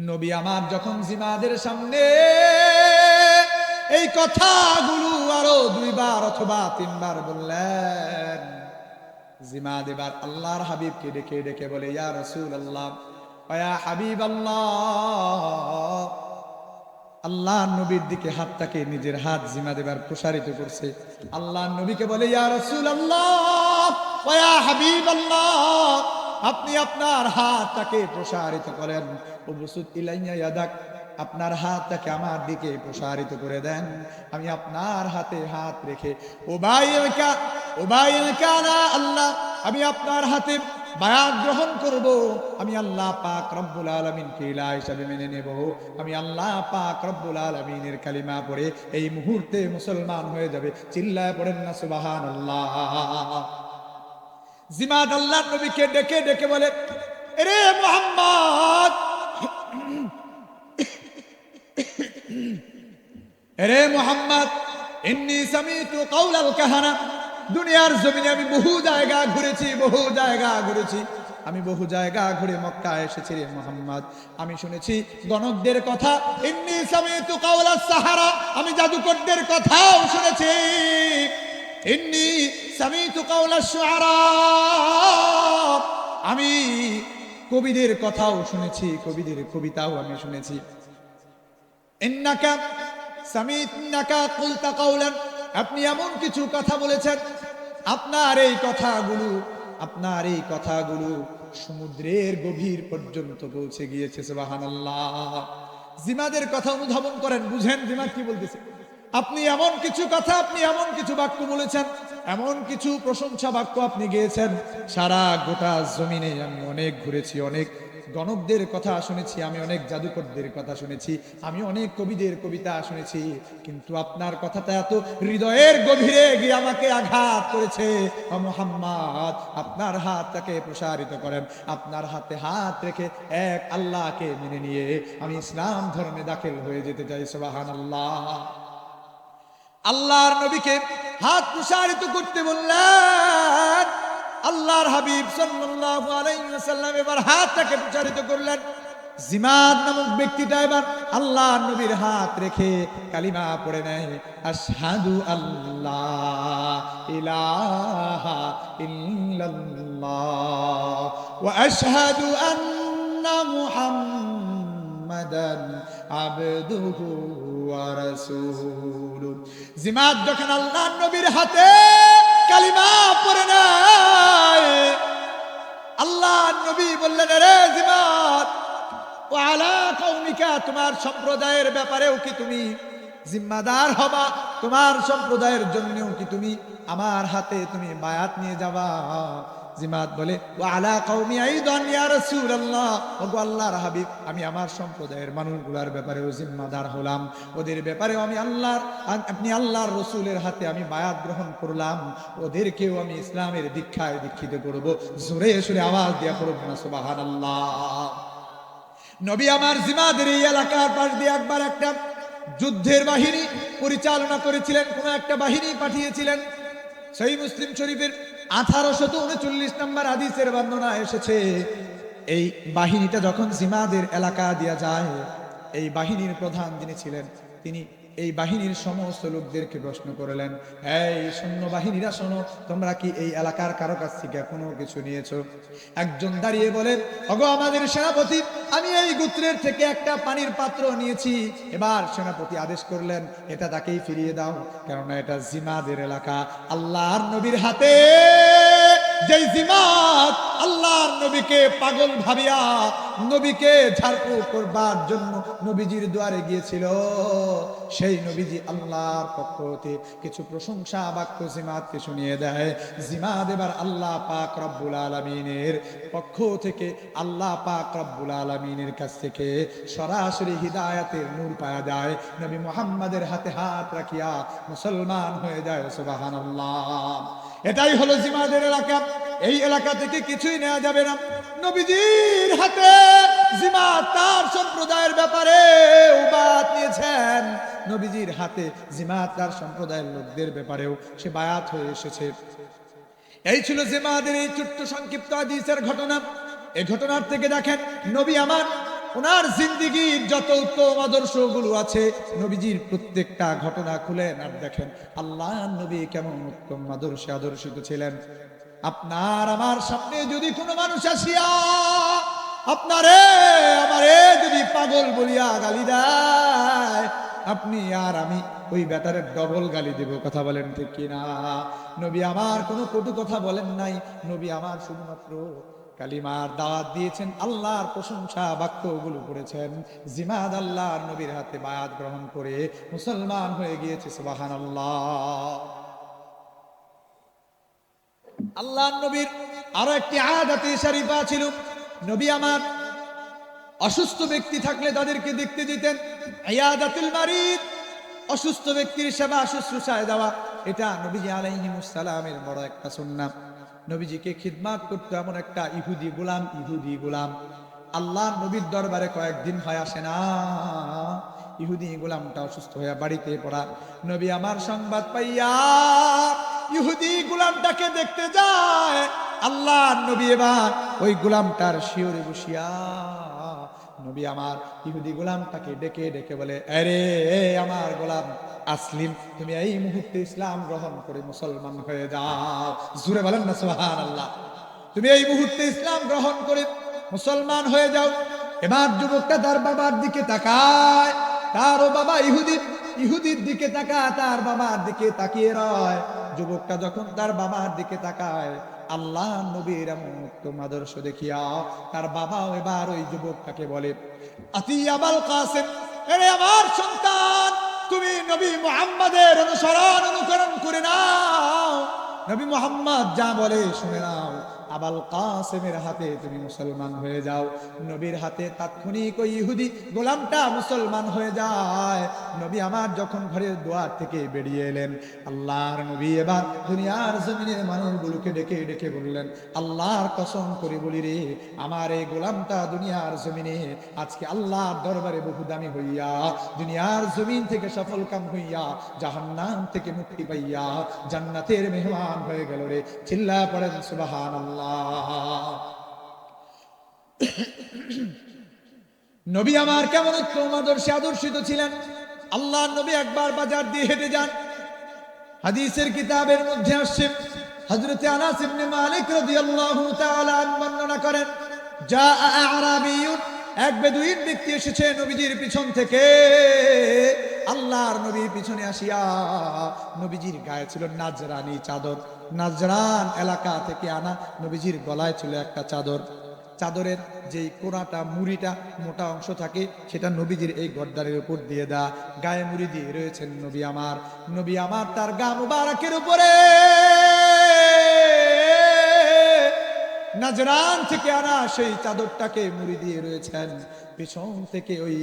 নবী আমার যখন জিমাদের সামনে এই কথাগুলো আরো 2 বার অথবা 3 বার বললেন, জিমাদ এবার আল্লাহর হাবিবকে ডেকে ডেকে বলে ইয়া রাসূলুল্লাহ ওয়া ইয়া হাবিবাল্লাহ। আল্লাহর নবীর দিকে হাতটাকে, নিজের হাত জিমাদ এবার প্রসারিত করছে। আল্লাহর নবীকে বলে ইয়া রাসূলুল্লাহ ওয়া ইয়া হাবিবাল্লাহ, আপনি আপনার হাতটাকে প্রসারিত করেন। উবসুত ইলাইয়া ইয়াদাক, আপনার হাতটাকে আমার দিকে প্রসারিত করে দেন। আমি আপনার হাতে হাত রেখে ওবাইকা না আল্লাহ, আমি আপনার হাতে বায়াত গ্রহণ করব, আমি আল্লাহ পাক রব্বুল আলামিনকে ইলাহ হিসাবে মেনে নেব, আমি আল্লাহ পাক রব্বুল আলামিনের কালিমা পড়ে এই মুহূর্তে মুসলমান হয়ে যাবে। চিল্লায় পড়েন না সুবহানাল্লাহ। জিমাদ আল্লাহর নবীকে ডেকে ডেকে বলে, এরে মুহাম্মদ, এরে মুহাম্মদ, ইন্নী সামিতু কাওলাল কাহানা। দুনিয়ার জমিনে আমি বহু জায়গা ঘুরেছি, আমি বহু জায়গা ঘুরে মক্কা এসেছি রে মুহাম্মদ। আমি শুনেছি গণকদের কথা, ইন্নী সামিতু কাওলাস সাহারা, আমি জাদুকরদের কথাও শুনেছি, ইন্নী সামিতু কাওলাশ শুআরা, আমি কবিদের কথাও শুনেছি, কবিদের কবিতাও আমি শুনেছি। ইন্নাকা সামিতনাকা কুলতা কাওলান, আপনি এমন কিছু কথা বলেছেন, আপনার এই কথাগুলো সমুদ্রের গভীর পর্যন্ত পৌঁছে গিয়েছে। সুবহানাল্লাহ। জিমাদের কথা অনুধাবন করেন, বুঝেন জিমাদ কি বলতেছে। আপনি এমন কিছু কথা, আপনি এমন কিছু বাক্য বলেছেন, এমন কিছু প্রশংসা বাক্য আপনি গেয়েছেন, সারা গোটা জমিনে আমি অনেক ঘুরেছি, অনেক গণকদের কথা শুনেছি, আমি অনেক জাদুকরদের কথা শুনেছি, আমি অনেক কবিদের কবিতা শুনেছি, কিন্তু আপনার কথাটা এত হৃদয়ের গভীরে গিয়ে আমাকে আঘাত করেছে। ও মুহাম্মদ, আপনার হাতটাকে প্রসারিত করেন, আপনার হাতে হাত রেখে এক আল্লাহকে মেনে নিয়ে আমি ইসলাম ধর্মে দাখিল হয়ে যেতে চাই। সুবহানাল্লাহ। আল্লাহর নবীকে হাত প্রসারিত করতে বললেন। আল্লাহর হাবিব সাল্লাল্লাহু আলাইহি ওয়াসাল্লাম এবার হাতটাকে প্রসারিত করলেন। জিমাদ নামক ব্যক্তিটা এবার আল্লাহর নবীর হাত রেখে কালিমা পড়ে নেয়, আশহাদু আল্লাহ ইলাহা ইল্লাল্লাহ ওয়া আশহাদু আন্না মুহাম্মাদান আবদুহু ওয়া রাসূলুহু। জিমাদ যখন আল্লাহর নবীর হাতে কালিমা পড়ে নেয়, আল্লাহর নবী বললেন, রে জিমাদ, ওয়া আলা কওমিকা, তোমার সম্প্রদায়ের ব্যাপারেও কি তুমি জিম্মাদার হবা? তোমার সম্প্রদায়ের জন্যও কি তুমি আমার হাতে তুমি বায়াত নিয়ে যাবা? জিমাদ বলে, ওয়া আলা কওমি আইদান ইয়া রাসূলুল্লাহ, ওগো আল্লাহর হাবিব, আমি আমার সম্প্রদায়ের মানুষগুলোর ব্যাপারেও জিম্মাদার হলাম, ওদের ব্যাপারেও আপনি আল্লাহর রাসূলের হাতে আমি বায়াত গ্রহণ করলাম, ওদেরকেও আমি ইসলামের দীক্ষায় দীক্ষিত করব। জোরে সুরে আওয়াজ দিয়া পড়ব না সুবহানাল্লাহ। নবী আমার জিমাদের এই এলাকার পাশ দিয়ে একবার একটা যুদ্ধের বাহিনী পরিচালনা করেছিলেন, কোন একটা বাহিনী পাঠিয়েছিলেন। সহিহ মুসলিম শরীফের 1839 নম্বর হাদিসের বর্ণনা এসেছে, এই বাহিনীটা যখন জিমাদের এলাকা দিয়া যায়, এই বাহিনীর প্রধান যিনি ছিলেন, তিনি এই বাহিনীর সমস্ত লোকদেরকে প্রশ্ন করলেন, এই সৈন্য বাহিনীরা শোনো, তোমরা কি এই এলাকার কারো কাছ থেকে কোনো কিছু নিয়েছো? একজন দাঁড়িয়ে বলেন, ওগো আমাদের সেনাপতি, আমি এই গোত্রের থেকে একটা পানির পাত্র নিয়েছি। এবার সেনাপতি আদেশ করলেন, এটা তাকেই ফিরিয়ে দাও, কেননা এটা জিমাদের এলাকা। আল্লাহর নবীর হাতে যেই জিমাদ আল্লাহর নবীকে পাগল ভাবিয়া নবীকে ঝাড়ফুঁক করবার জন্য নবীজির দুয়ারে গিয়েছিল, সেই নবীজি আল্লাহর পক্ষ হতে কিছু প্রশংসা বাক্য জিমাদকে শুনিয়ে দেয়। জিমাদ এবার আল্লাহ পাক রব্বুল আলামিনের পক্ষ থেকে, আল্লাহ পাক রব্বুল আলামিনের কাছ থেকে সরাসরি হিদায়াতের নূর পাওয়া যায়। নবী মুহাম্মাদের হাতে হাত রাখিয়া মুসলমান হয়ে যায়। সুবহানাল্লাহ। এটাই হলো জিমাদের এলাকা। এই এলাকা থেকে কিছুই নেওয়া যাবে না। নবীজির হাতে জিমাদ তার সম্প্রদায়ের ব্যাপারে বায়াত নিয়েছেন, নবীজির হাতে জিমাদ তার সম্প্রদায়ের লোকদের ব্যাপারেও সে বায়াত হয়ে এসেছে। এই ছিল জিমাদের এই ছোট্ট সংক্ষিপ্ত হাদিসের ঘটনা। এই ঘটনার থেকে দেখেন, নবী আমার ওনার জিন্দেগীর যত উত্তম আদর্শগুলো আছে, নবীজির প্রত্যেকটা ঘটনা খুলেন আর দেখেন আল্লাহ নবী কেমন উত্তম আদর্শে আদর্শিত ছিলেন। আপনার আমার সামনে যদি কোনো মানুষ আসিয়া আপনারে আমারে যদি পাগল বলিয়া গালি দেয়, আপনি আর আমি ওই ব্যাটারে ডবল গালি দেব। কথা বলেন ঠিক কিনা? নবী আমার কোনো কটু কথা বলেন নাই, নবী আমার শুধুমাত্র কালিমার দাওয়াত দিয়েছেন, আল্লাহর প্রশংসা বাক্যগুলো করেছেন। জিমাদ আল্লাহর নবীর হাতে বায়াত গ্রহণ করে মুসলমান হয়ে গিয়েছে। সুবহানাল্লাহ। আল্লাহর নবীর আরো একটি আদাতে শরীফা ছিল, নবী আমার অসুস্থ ব্যক্তি থাকলে তাদেরকে দেখতে যেতেন। ইয়াদাতুল মারিদ, অসুস্থ ব্যক্তির সেবা শুশ্রূষায় দেওয়া, এটা নবীজি আলাইহিস সালামের বড় একটা সুন্নাহ। নবীজিকে খিদমত করতে এমন একটা ইহুদি গোলাম আল্লাহ নবীর দরবারে কয়েকদিন হয় আসে না। ইহুদি গোলামটা অসুস্থ হয়ে বাড়িতে পড়া, নবী আমার সংবাদ পাইয়া ইহুদি গোলামটাকে দেখতে যায়। আল্লাহ নবী এবার ওই গোলামটার শিওরে বসিয়া নবী আমার ইহুদি গোলামটাকে ডেকে ডেকে বলে, আরে আমার গোলাম আসলিম, তুমি এই মুহূর্তে ইসলাম গ্রহণ করে মুসলমান হয়ে যাও। জুরে বলেন না সুবহানাল্লাহ। তুমি এই মুহূর্তে ইসলাম গ্রহণ করে মুসলমান হয়ে যাও। এবার যুবকটা তার বাবার দিকে তাকায়, তারও বাবা ইহুদির দিকে তাকায়, তার বাবার দিকে তাকিয়ে রয়। যুবকটা যখন তার বাবার দিকে তাকায়, আল্লাহ নবীর এমন উত্তম আদর্শ দেখিয়া তার বাবাও এবার ওই যুবকটাকে বলে, আতি আবাল কাসেম, আরে আমার সন্তান, তুমি নবী মুহাম্মাদের অনুকরণ করে নাও। নবী মুহাম্মদ যা বলে শুনে নাও। আবাল কাসেমের হাতে তুমি মুসলমান হয়ে যাও। নবীর হাতে তাৎক্ষণিক ওই ইহুদি গোলামটা মুসলমান হয়ে যায়। নবী আমার যখন ঘরের দুয়ার থেকে বেরিয়ে এলেন, আল্লাহর নবী এবার দুনিয়ার জমিনের মানুষগুলোকে ডেকে ডেকে বললেন, আল্লাহর কসম করে বলি রে, আমার এই গোলামটা দুনিয়ার জমিনে আজকে আল্লাহর দরবারে বহু দামি হইয়া, দুনিয়ার জমিন থেকে সফল কাম হইয়া, জাহান্নাম থেকে মুক্তি পাইয়া জান্নাতের মেহমান হয়ে গেল রে। চিল্লা পড়েন সুবহানাল্লাহ। নবী আমার কেমন উত্তম আদর্শে আদর্শিত ছিলেন। আল্লাহর নবী একবার বাজার দিয়ে হেঁটে যান। হাদিসের কিতাবের মধ্যে আসছে, হযরতে আনাস ইবনে মালিক রাদিয়াল্লাহু তাআলা বর্ণনা করেন, জা আরাবিয়ুন, এক বেদুইন ব্যক্তি এসেছে নবীজির পিছন থেকে। আল্লাহর নবীর পিছনে আসিয়া নবীজির গায়ে ছিল নাজরানি চাদর। নাজরান এলাকা থেকে আনা নবীজির গলায় ছিল একটা চাদর। চাদরের যেই কোনাটা মুড়িটা মোটা অংশ থাকে সেটা নবীজির এই গর্দানের উপর দিয়ে দেয়া, গায়ে মুড়ি দিয়ে রয়েছেন নবী আমার তার গা মুবারকের উপরে নাজরান থেকে আনা সেই চাদরটাকে মুড়ি দিয়ে রয়েছেন। পিছন থেকে ওই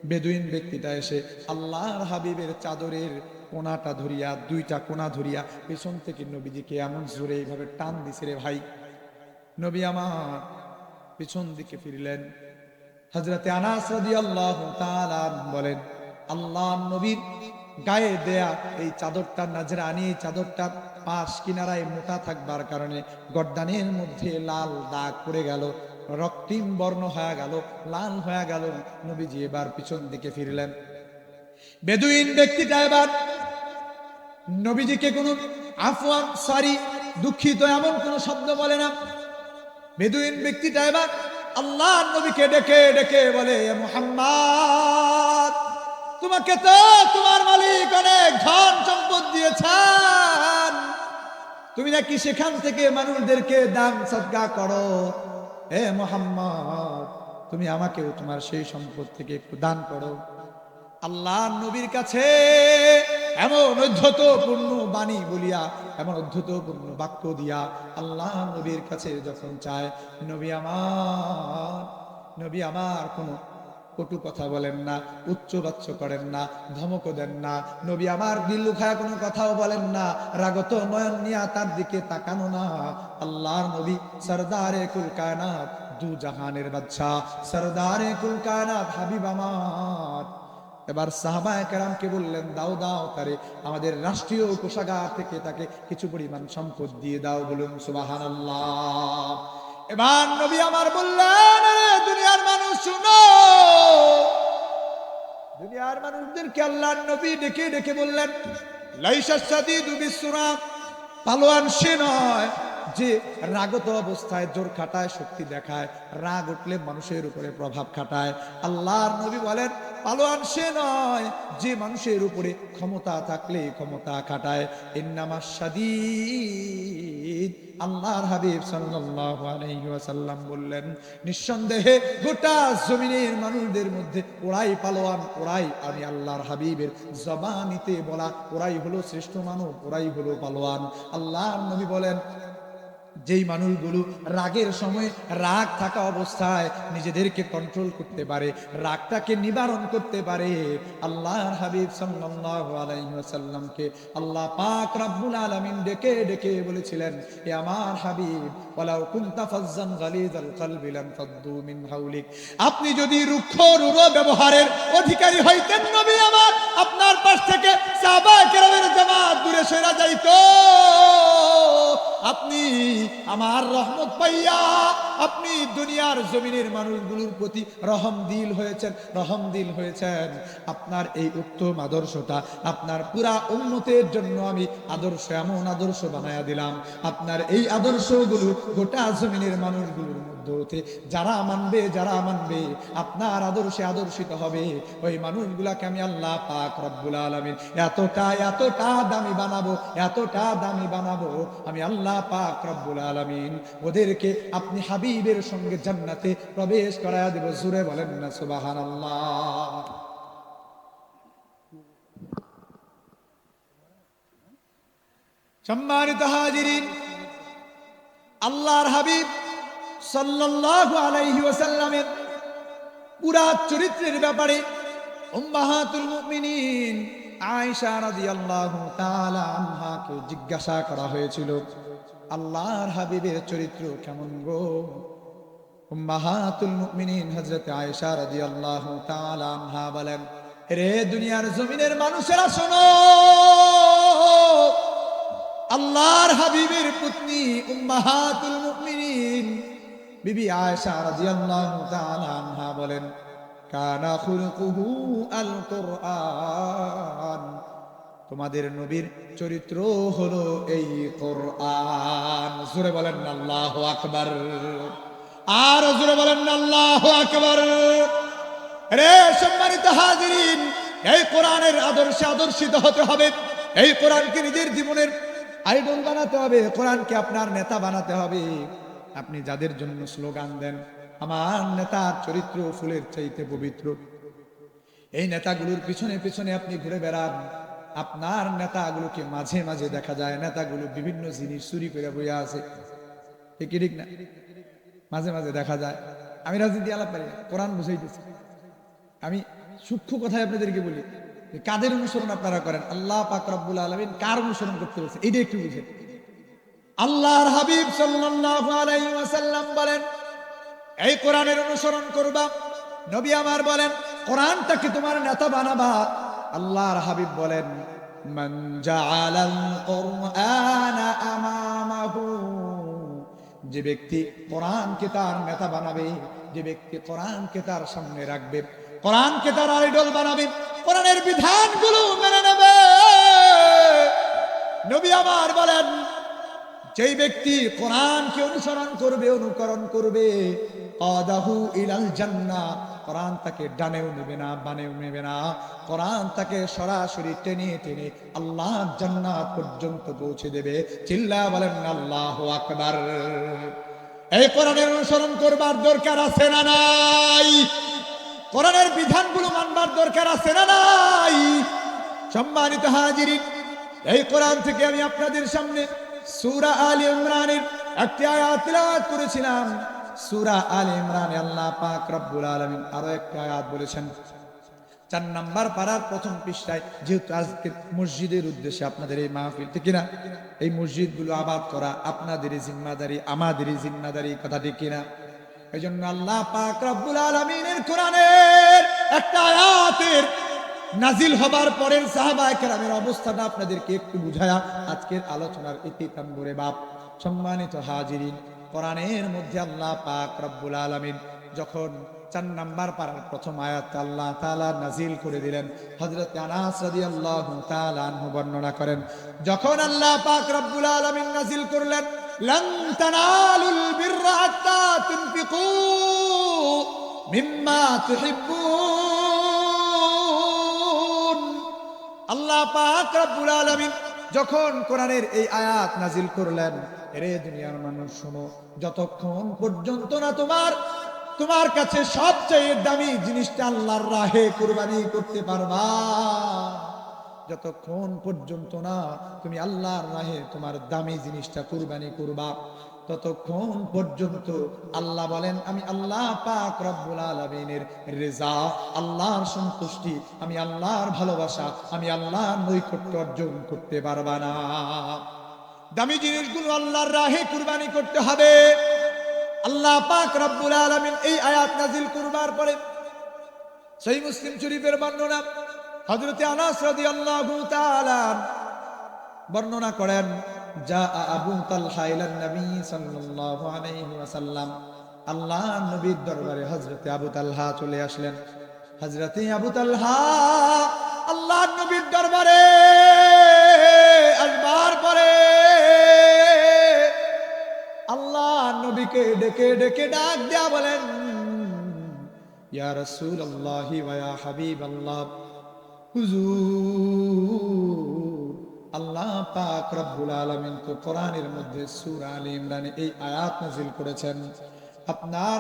বেদুইন ব্যক্তিটা এসে আল্লাহর হাবিবের চাদরের কোনাটা ধরিয়া, দুইটা কোনা ধরিয়া পিছন থেকে নবীজিকে এমন জোরে এইভাবে টান দিছে রে ভাই। নবী আমার পিছন দিকে ফিরলেন। হযরতে আনাস রাদিয়াল্লাহু তাআলা বলেন, আল্লাহর নবীর গায়ে দেয়া এই চাদরটা নাজরানি চাদরটা পাশ কিনারায় মোটা থাকবার কারণে গর্দানের মধ্যে লাল দাগ পড়ে গেল, রক্তিম বর্ণ হয়ে গেল, লাল হয়ে গেল। নবীজি এবার পিছন দিকে ফিরলেন। বেদুইন ব্যক্তিটা এবার নবীজিকে কোনো আফওয়ান, সরি, দুঃখিত এমন কোনো শব্দ বলে না। বেদুইন ব্যক্তিটা এবার আল্লাহর নবীকে ডেকে ডেকে বলে, মুহাম্মদ, তোমাকে তো তোমার মালিক অনেক ধন সম্পদ দিয়েছেন, তুমি নাকি সেখান থেকে মানুষদেরকে দান সদকা করো। হে মুহাম্মদ, তুমি আমাকেও তোমার সেই সম্পদ থেকে একটু দান করো। আল্লাহর নবীর কাছে এমন অধ্যতপূর্ণ বাণী বলিয়া, এমন অধ্যতপূর্ণ বাক্য দিয়া আল্লাহ নবীর কাছে যখন চায়, নবী আমার কোনো কটু কথা বলেন না, উচ্চবাচ্য করেন না, ধমক দেন না। নবী আমার দিল লুকায়া কোনো কথাও বলেন না, রাগত নয়ন নিয়া তার দিকে তাকানো না। আল্লাহর নবী সরদারে কুল কায়নাত, দু জাহানের বাদশাহ, সরদারে কুল কায়নাত, হাবিব আমার। এবার সাহাবায়ে কেরামকে বললেন, দাও দাও তারে আমাদের রাষ্ট্রীয় কোষাগার থেকে তাকে কিছু পরিমাণ সম্পদ দিয়ে দাও। বলুন সুবহানাল্লাহ। এবার নবী আমার বললেন, দুনিয়ার মানুষ শুনো। দুনিয়ার মানুষদেরকে আল্লাহর নবী ডেকে ডেকে বললেন, লাইসা সাদিদু বিসুরা, পালোয়ান সে নয় যে রাগত অবস্থায় জোর খাটায়, শক্তি দেখায়, রাগ উঠলে মানুষের উপরে প্রভাব খাটায়। আল্লাহর নবী বলেন, পালোয়ান সে নয় যে মানুষের উপরে ক্ষমতা থাকলে ক্ষমতা খাটায়। ইন্নামাস সাদীদ, আল্লাহর হাবিব সাল্লাল্লাহু আলাইহি ওয়াসাল্লাম বললেন, নিঃসন্দেহে গোটা জমিনের মানুষদের মধ্যে ওরাই পালোয়ান, ওরাই আমি আল্লাহর হাবিবের জবানিতে বলা, ওরাই হলো শ্রেষ্ঠ মানব, ওরাই হলো পালোয়ান। আল্লাহর নবী বলেন, যেই মানুষগুলো রাগের সময় রাগ থাকা অবস্থায় নিজেদেরকে কন্ট্রোল করতে পারে, রাগটাকে নিবারণ করতে পারে, আল্লাহর হাবিব সাল্লাল্লাহু আলাইহি ওয়াসাল্লামকে আল্লাহ পাক রব্বুল আলামিন ডেকে ডেকে বলেছিলেন, এ আমার হাবিব, ওয়ালাউ কুনতা ফাজ্জান গালিযাল কলবি লানফাদ্দু মিন হাওলিক, আপনি যদি রুক্ষ রূঢ় ব্যবহারের অধিকারী হইতেন নবী আমার, আপনার পাশ থেকে সাহাবায়ে কেরামের জামাত দূরে সরে যাইতো। আপনি আমার রহমত পাইয়া আপনি দুনিয়ার জমিনের মানুষগুলোর প্রতি রহমদিল হয়েছেন। আপনার এই উত্তম আদর্শটা আপনার পুরা উম্মতের জন্য আমি আদর্শ, এমন আদর্শ বানায়া দিলাম, আপনার এই আদর্শগুলো গোটা জমিনের মানুষগুলোর মধ্যে হতে যারা মানবে আপনার আদর্শে আদর্শিত হবে, ওই মানুষগুলাকে আমি আল্লাহ পাক রব্বুল আলামিন এতটা দামি বানাবো আমি আল্লাহ পাক রব্বুল আলামিন ওদেরকে আপনি হাবিবের সঙ্গে জান্নাতে প্রবেশ করায়া দেব। জোরে বলেন না সুবহানাল্লাহ। সম্মানিত হাজিরিন, আল্লাহর হাবিব সাল্লাল্লাহু আলাইহি ওয়াসাল্লামের পুরা চরিত্রের ব্যাপারে উম্মাহাতুল মুমিনিন আয়েশা রাদিয়াল্লাহু তাআলা আনহাকে জিজ্ঞাসা করা হয়েছিল, আল্লাহর হাবিবের চরিত্র কেমন গো? উম্মাহাতুল মুমিনিন হযরত আয়েশা রাদিয়াল্লাহু তাআলা আনহা বলেন, রে দুনিয়ার জমিনের মানুষেরা শোনো, আল্লাহর হাবিবের পত্নী উম্মাহাতুল মুমিনিন বিবি আয়েশা রাদিয়াল্লাহু তাআলা আনহা বলেন, কানা খুলুকুহু আল কুরআন, তোমাদের নবীর চরিত্র হলো এই কোরআন। জোরে বলেন না আল্লাহু আকবার, আর জোরে বলেন না আল্লাহু আকবার। রে সম্মানিত হাজিরিন, এই কোরআনের আদর্শে আদর্শিত হতে হবে, এই কোরআনকে নিজের জীবনের আইডল বানাতে হবে, কোরআনকে আপনার নেতা বানাতে হবে। আপনি যাদের জন্য স্লোগান দেন, আমার নেতার চরিত্র ফুলের চাইতে পবিত্র, এই নেতাগুলোর পিছনে পিছনে আপনি ঘুরে বেড়ান, আপনার নেতাগুলোকে মাঝে মাঝে দেখা যায় নেতাগুলো বিভিন্ন জিনিস চুরি করে বইয়া আছে, ঠিক না? মাঝে মাঝে দেখা যায়। আমি রাজনীতি আলাপ পারি না, কোরআন বুঝাইতেছি। আমি সূক্ষ্ম কথায় আপনাদেরকে বলি, কাদের অনুসরণ আপনারা করেন? আল্লাহ পাক রব্বুল আলামিন কার অনুসরণ করতে বলছে এটা একটু বুঝেন। আল্লাহর হাবিব সাল্লাল্লাহু আলাইহি ওয়াসাল্লাম বলেন, এই কোরআনের অনুসরণ করবা। নবী আমার বলেন, কোরআনটাকে তোমার নেতা বানাবা। আল্লাহর হাবিব বলেন, মান জাআলাল কুরআনা আমামাহু, যে ব্যক্তি কোরআনকে তার নেতা বানাবে, যে ব্যক্তি কোরআনকে তার সামনে রাখবে, কোরআনকে তার আইডল বানাবে, কোরআনের বিধানগুলো মেনে নেবে, নবী আমার বলেন, যেই ব্যক্তি কোরআনকে অনুসরণ করবে, অনুকরণ করবে, আদাহু ইলাল জান্নাহ, কোরআন তাকে ডানেও নেবে না, বানেও নেবে না, কোরআন তাকে সরাসরি টেনে টেনে আল্লাহর জান্নাত পর্যন্ত পৌঁছে দেবে। চিল্লা বলেন আল্লাহু আকবার। এই কোরআনের অনুসরণ করবার দরকার আছে না নাই? কোরআনের বিধানগুলো মানবার দরকার আছে না নাই? সম্মানিত হাজিরিন, এই কোরআন থেকে আমি আপনাদের সামনে সূরা আলে ইমরানের একটি আয়াত তিলাওয়াত করেছিলাম। সূরা আলে ইমরানে আল্লাহ পাক রব্বুল আলামিন আরো একটা আয়াত বলেছেন 4 নাম্বার পারার প্রথম পৃষ্ঠায়। যেহেতু আজকে মসজিদের উদ্দেশ্যে আপনাদের এই মাহফিল, ঠিক কিনা? এই মসজিদগুলো আবাদ করা আপনাদেরই জিম্মাদারি, আমাদেরই জিম্মাদারি, কথা ঠিক কিনা? এই জন্য আল্লাহ পাক রব্বুল আলামিনের কোরআনের একটা আয়াতের নাজিল হবার পরের সাহাবায়ে কেরামের অবস্থাটা আপনাদেরকে একটু বুঝায়া আজকের আলোচনার ইতিতাম করে বাপ। সম্মানিত হাজিরিন, কোরআনের মধ্যে আল্লাহ পাক রব্বুল আলামিন যখন 4 নাম্বার পারার প্রথম আয়াত আল্লাহ তাআলা নাজিল করে দিলেন, হযরত আনাস রাদিয়াল্লাহু তাআলা আনহু বর্ণনা করেন, যখন আল্লাহ পাক রব্বুল আলামিন নাজিল করলেন, লান তানালুল বিররা হাত্তা তুনফিকু মিম্মা তুহিব্বুন, আল্লাহ পাক রব্বুল আলামিন যখন কোরআনের এই আয়াত নাজিল করলেন, রে দুনিয়ার মানুষ শোনো, যতক্ষণ পর্যন্ত না তোমার কাছে সবচেয়ে দামি জিনিসটা আল্লাহর রাহে কুরবানি করতে পারবা, যতক্ষণ পর্যন্ত না তুমি আল্লাহর রাহে তোমার দামি জিনিসটা কুরবানি করবা, ততক্ষণ পর্যন্ত আল্লাহ বলেন আমি আল্লাহ পাক রব্বুল আলামিনের রেজা, আল্লাহর সন্তুষ্টি, আমি আল্লাহর ভালোবাসা, আমি আল্লাহর নৈকট্য অর্জন করতে পারবা না। দামি জিনিসগুলো আল্লাহর রাহে কুরবানি করতে হবে। আল্লাহ পাক রব্বুল আলামিন এই আয়াত নাজিল করবার পরে সহিহ মুসলিম শরীফের বর্ণনা, হযরতে আনাস রাদিয়াল্লাহু তাআলা বর্ণনা করেন, যা আবু তালহা ইলান নবী সাল্লাল্লাহু আলাইহি ওয়াসাল্লাম, আল্লাহর নবীর দরবারে হযরতে আবু তালহা চলে আসলেন। হযরতে আবু তালহা আল্লাহর নবীর দরবারে আসবার পরে আল্লাহর নবীকে ডেকে ডেকে ডাক দেয়া বলেন, ইয়া রাসূলুল্লাহ ওয়া ইয়া হাবিবাল্লাহ, হুজুর আল্লাহ পাক রব্বুল আলামিন তো কোরআনের মধ্যে সূরা আলে ইমরানে এই আয়াত নাযিল করেছেন, আপনার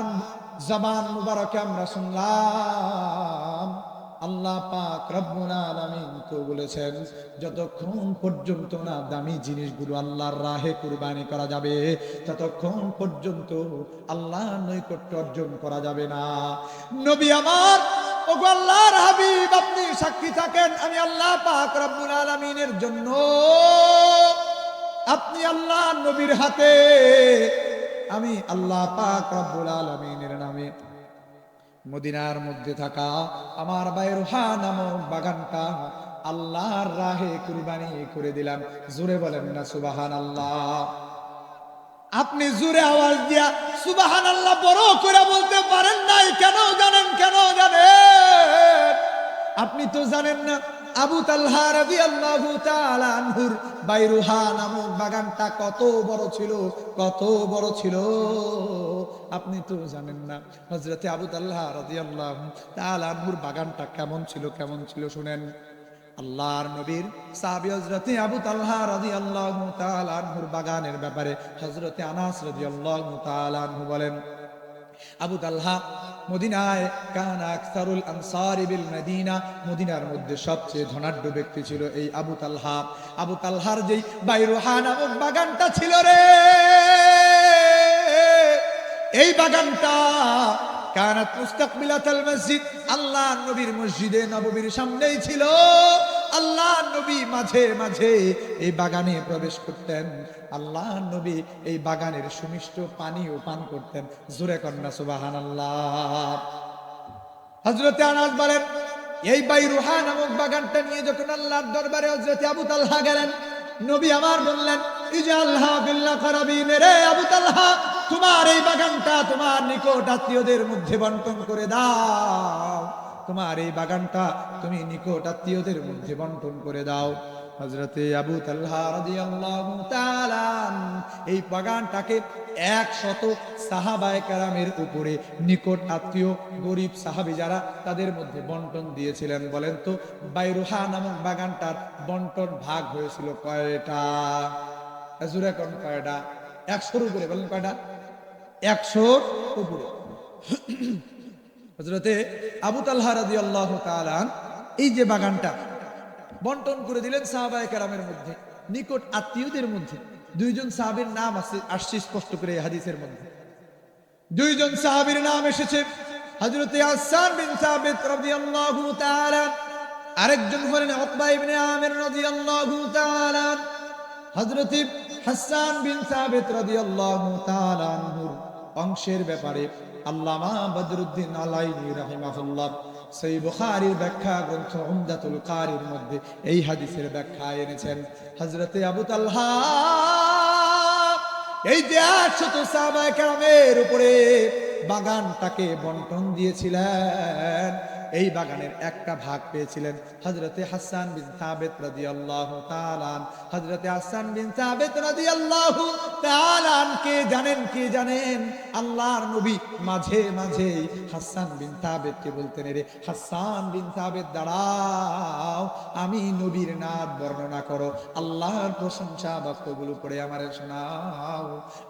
জবান মুবারকে আমরা শুনলাম আল্লাহ পাক রব্বুল আলামিন তো বলেছেন যতক্ষণ পর্যন্ত না দামি জিনিসগুলো আল্লাহর রাহে কুরবানি করা যাবে ততক্ষণ পর্যন্ত আল্লাহর নৈকট্য অর্জন করা যাবে না। নবী আমার, ওগো আল্লাহর হাবিব, আপনি সাক্ষী থাকেন আমি আল্লাহ পাক রব্বুল আলামিনের জন্য আপনি আল্লাহর নবীর হাতে আমি আল্লাহ পাক রব্বুল আলামিনের নামে মদিনার মধ্যে থাকা আমার বাইরুহা নামক বাগানটা আল্লাহর রাহে কুরবানি করে দিলাম। জোরে বলেন না সুবহানাল্লাহ। আপনি জোরে আওয়াজ দিয়া সুবহানাল্লাহ বড় করে বলতে পারেন নাই, কেন জানেন? কেন জানেন? আপনি তো জানেন না আবু তালহা রাদিয়াল্লাহু তাআলা আনহুর বাইরুহা নামক বাগানটা কত বড় ছিল, কত বড় ছিল। আপনি তো জানেন না হযরতে আবু তালহা রাদিয়াল্লাহু তাআলা আনহুর বাগানটা কেমন ছিল, কেমন ছিল। শুনেন, আল্লাহর নবীর সাহাবী হযরতে আবু তালহা রাদিয়াল্লাহু তাআলা আনহুর বাগানের ব্যাপারে হযরতে আনাস রাদিয়াল্লাহু তাআলা আনহু বলেন, আবু তালহা মদিনায় কানা আকসারুল আনসারি বিল মদিনা, মদিনার মধ্যে সবচেয়ে ধনাঢ্য ব্যক্তি ছিল এই আবু তালহা। আবু তালহার যেই বাইরুহা নামক বাগানটা ছিল রে, এই বাগানটা কানাত মুস্তাকবিলাতাল মসজিদ, আল্লাহর নবীর মসজিদে নববীর সামনেই ছিল। আল্লাহর নবী মাঝে মাঝে এই বাগানে প্রবেশ করতেন, আল্লাহর নবী এই বাগানের সুমিষ্ট পানিও পান করতেন। জোরে কন্যা সুবহানাল্লাহ। হযরতে আনাস বলেন, এই বাইরুহা নামক বাগানটা নিয়ে যখন আল্লাহর দরবারে হযরতে আবু তালহা গেলেন, নবী আমার বললেন, ইজালহা বিল্লাহ কারাবিন, রে আবু তালহা, তোমার এই বাগানটা তোমার নিকট আত্মীয়দের মধ্যে বন্টন করে দাও, তোমার এই বাগানটা তুমি নিকট আত্মীয়দের মধ্যে বন্টন করে দাও। হযরতে আবু তালহা রাদিয়াল্লাহু তাআলা এই বাগানটাকে 100 সাহাবায়ে কেরামের উপরে নিকট আত্মীয় গরীব সাহাবী যারা তাদের মধ্যে বন্টন দিয়েছিলেন। বলেন তো বাইরুহা নামক বাগানটার বন্টন ভাগ হয়েছিল কয়টা? জোরে কোন কয়টা? 100-র উপরে। বলেন কয়টা? 100-র উপরে। হযরতে আবু তালহা রাদিয়াল্লাহু তাআলা এই যে বাগানটা বন্টন করে দিলেন সাহাবায়ে কেরামের মধ্যে, নিকট আত্মীয়দের মধ্যে। দুইজন সাহাবীর নাম আসছে স্পষ্ট করে এই হাদিসের মধ্যে। দুইজন সাহাবীর নাম এসেছে, হযরতে হাসান বিন সাবিত রাদিয়াল্লাহু তাআলা, আরেকজন হলেন উকবা ইবনে আমির রাদিয়াল্লাহু তাআলা। হযরতে হাসান বিন সাবিত রাদিয়াল্লাহু তাআলা আনহুর বংশের ব্যাপারে আল্লামা বদরুদ্দিন আলাইহি রাহিমাহুল্লাহ সহিহ বুখারীর ব্যাখ্যা গ্রন্থ উমদাতুল কারীর মধ্যে এই হাদিসের ব্যাখ্যা এনেছেন। হযরতে আবু তালহা এই যে 100 সাহাবায়ে কেরামের উপরে বাগানটাকে বন্টন দিয়েছিলেন, এই বাগানের একটা ভাগ পেয়েছিলেন হযরতে হাসান বিন সাবিত রাদিয়াল্লাহু তাআলা। হযরতে হাসান বিন সাবিত রাদিয়াল্লাহু তাআলা কে জানেন? কে জানেন? আল্লাহর নবী মাঝে মাঝে হাসান বিন সাবিতকে বলতেন, রে হাসান বিন সাবিত দাঁড়াও, আমি নবীর নাত বর্ণনা করো, আল্লাহর প্রশংসা বাক্যগুলো পড়ে আমারে শোনাও।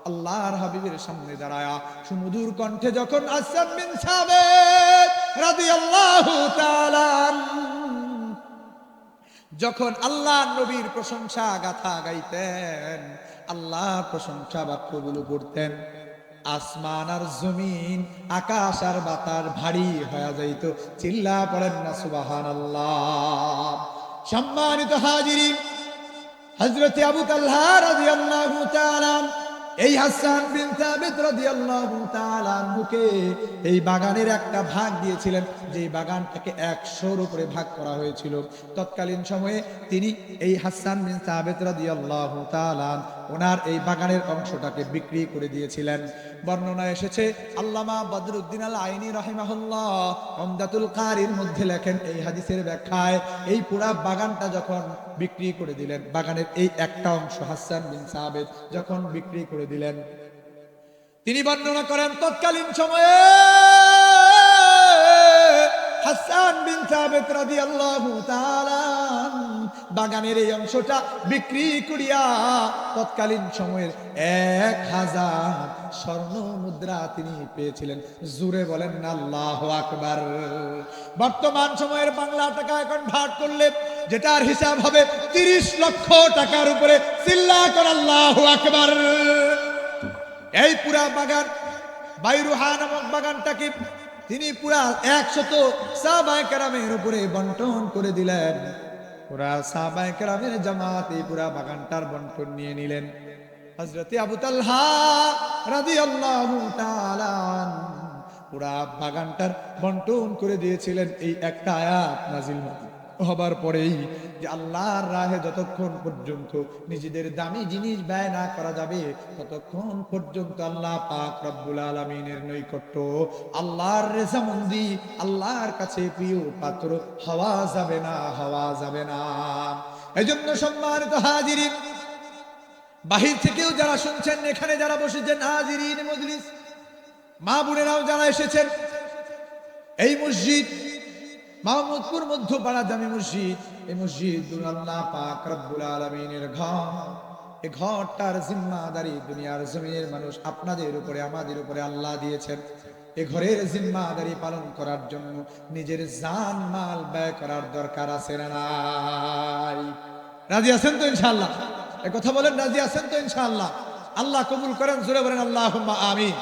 আল্লাহর হাবিবের সামনে দাঁড়ায়া সুমধুর কণ্ঠে যখন হাসান বিন সাবিত রাদিয়াল্লাহু তাআলা যখন আল্লাহর নবীর প্রশংসা গাথা গাইতেন, আল্লাহর প্রশংসা বাক্যগুলো করতেন, আসমান আর জমিন, আকাশ আর বাতাস ভারী হয়ে যাইত। চিল্লা পড়েন না সুবহানাল্লাহ। সম্মানিত হাজিরিন, হযরত আবু তালহা রাদিয়াল্লাহু তাআলা এই হাসান বিন সাবিত রাদিয়াল্লাহু তাআলা আনহুকে এই বাগানের একটা ভাগ দিয়েছিলেন, যে বাগানটাকে 100-র উপরে ভাগ করা হয়েছিল। তৎকালীন সময়ে তিনি এই হাসান বিন সাবিত রাদিয়াল্লাহু তাআলা ওনার এই বাগানের অংশটাকে বিক্রি করে দিয়েছিলেন। বর্ণনা এসেছে, আল্লামা বদরুদ্দিন আল আইনি রাহিমাহুল্লাহ উমদাতুল কারির মধ্যে লেখেন এই হাদিসের ব্যাখ্যায়, এই পুরা বাগানটা যখন বিক্রি করে দিলেন, বাগানের এই একটা অংশ হাসান বিন সাবিত যখন বিক্রি করে দিলেন, তিনি বর্ণনা করেন তৎকালীন সময়ে হাসান বিন সাবিত রাদিয়াল্লাহু তাআলা বাগানের এই অংশটা বিক্রি করিয়া তৎকালীন সময়ের 1000 স্বর্ণ মুদ্রা তিনি পেয়েছিলেন। জুরে বলেন না আল্লাহু আকবার। বর্তমান সময়ের বাংলা টাকা কনভার্ট করলে যেটার হিসাব হবে 30 লক্ষ টাকার উপরে। চিল্লা কর আল্লাহু আকবার। এই পুরা বাগান, বাইরুহা নামক বাগানটাকে তিনি পুরা 100 সাহাবায়ে কেরামের উপরে বন্টন করে দিলেন। পুরা সাহাবায়ে কেরামের জামাত এই পুরা বাগানটার বন্টন নিয়ে নিলেন। হযরত আবু তালহা রাদিয়াল্লাহু তাআলা পুরা বাগানটার বন্টন করে দিয়েছিলেন। এই একটা আয়াত নাজিল হবার পরেই যে আল্লাহর রাহে যতক্ষণ পর্যন্ত নিজেদের দামি জিনিস ব্যয় না করা যাবে, ততক্ষণ পর্যন্ত আল্লাহ পাক রব্বুল আলামিনের নৈকট্য, আল্লাহর রেজামন্দি, আল্লাহর কাছে প্রিয় পাত্র হওয়া যাবে না, হওয়া যাবে না। এজন্য সম্মানিত হাজিরিন, বাহির থেকেও যারা শুনছেন, এখানে যারা বসেছেন হাজিরিন মজলিস, মা বোনেরাও যারা এসেছেন, এই মসজিদ মাহমুদপুর মধ্যপাড়া জামি মসজিদ, এই মসজিদ আল্লাহ পাক রব্বুল আলামিনের ঘর। এই ঘরটার জিম্মাদারি দুনিয়ার জমিনের মানুষ আপনাদের উপরে, আমাদের উপরে আল্লাহ দিয়েছেন। এই ঘরের জিম্মাদারি পালন করার জন্য নিজের জান মাল ব্যয় করার দরকার আছে না নাই? রাজি আছেন তো ইনশাআল্লাহ? এই কথা বলেন, রাজি আছেন তো ইনশাআল্লাহ? আল্লাহ কবুল করেন, জোরে বলেন আল্লাহুম্মা আমিন।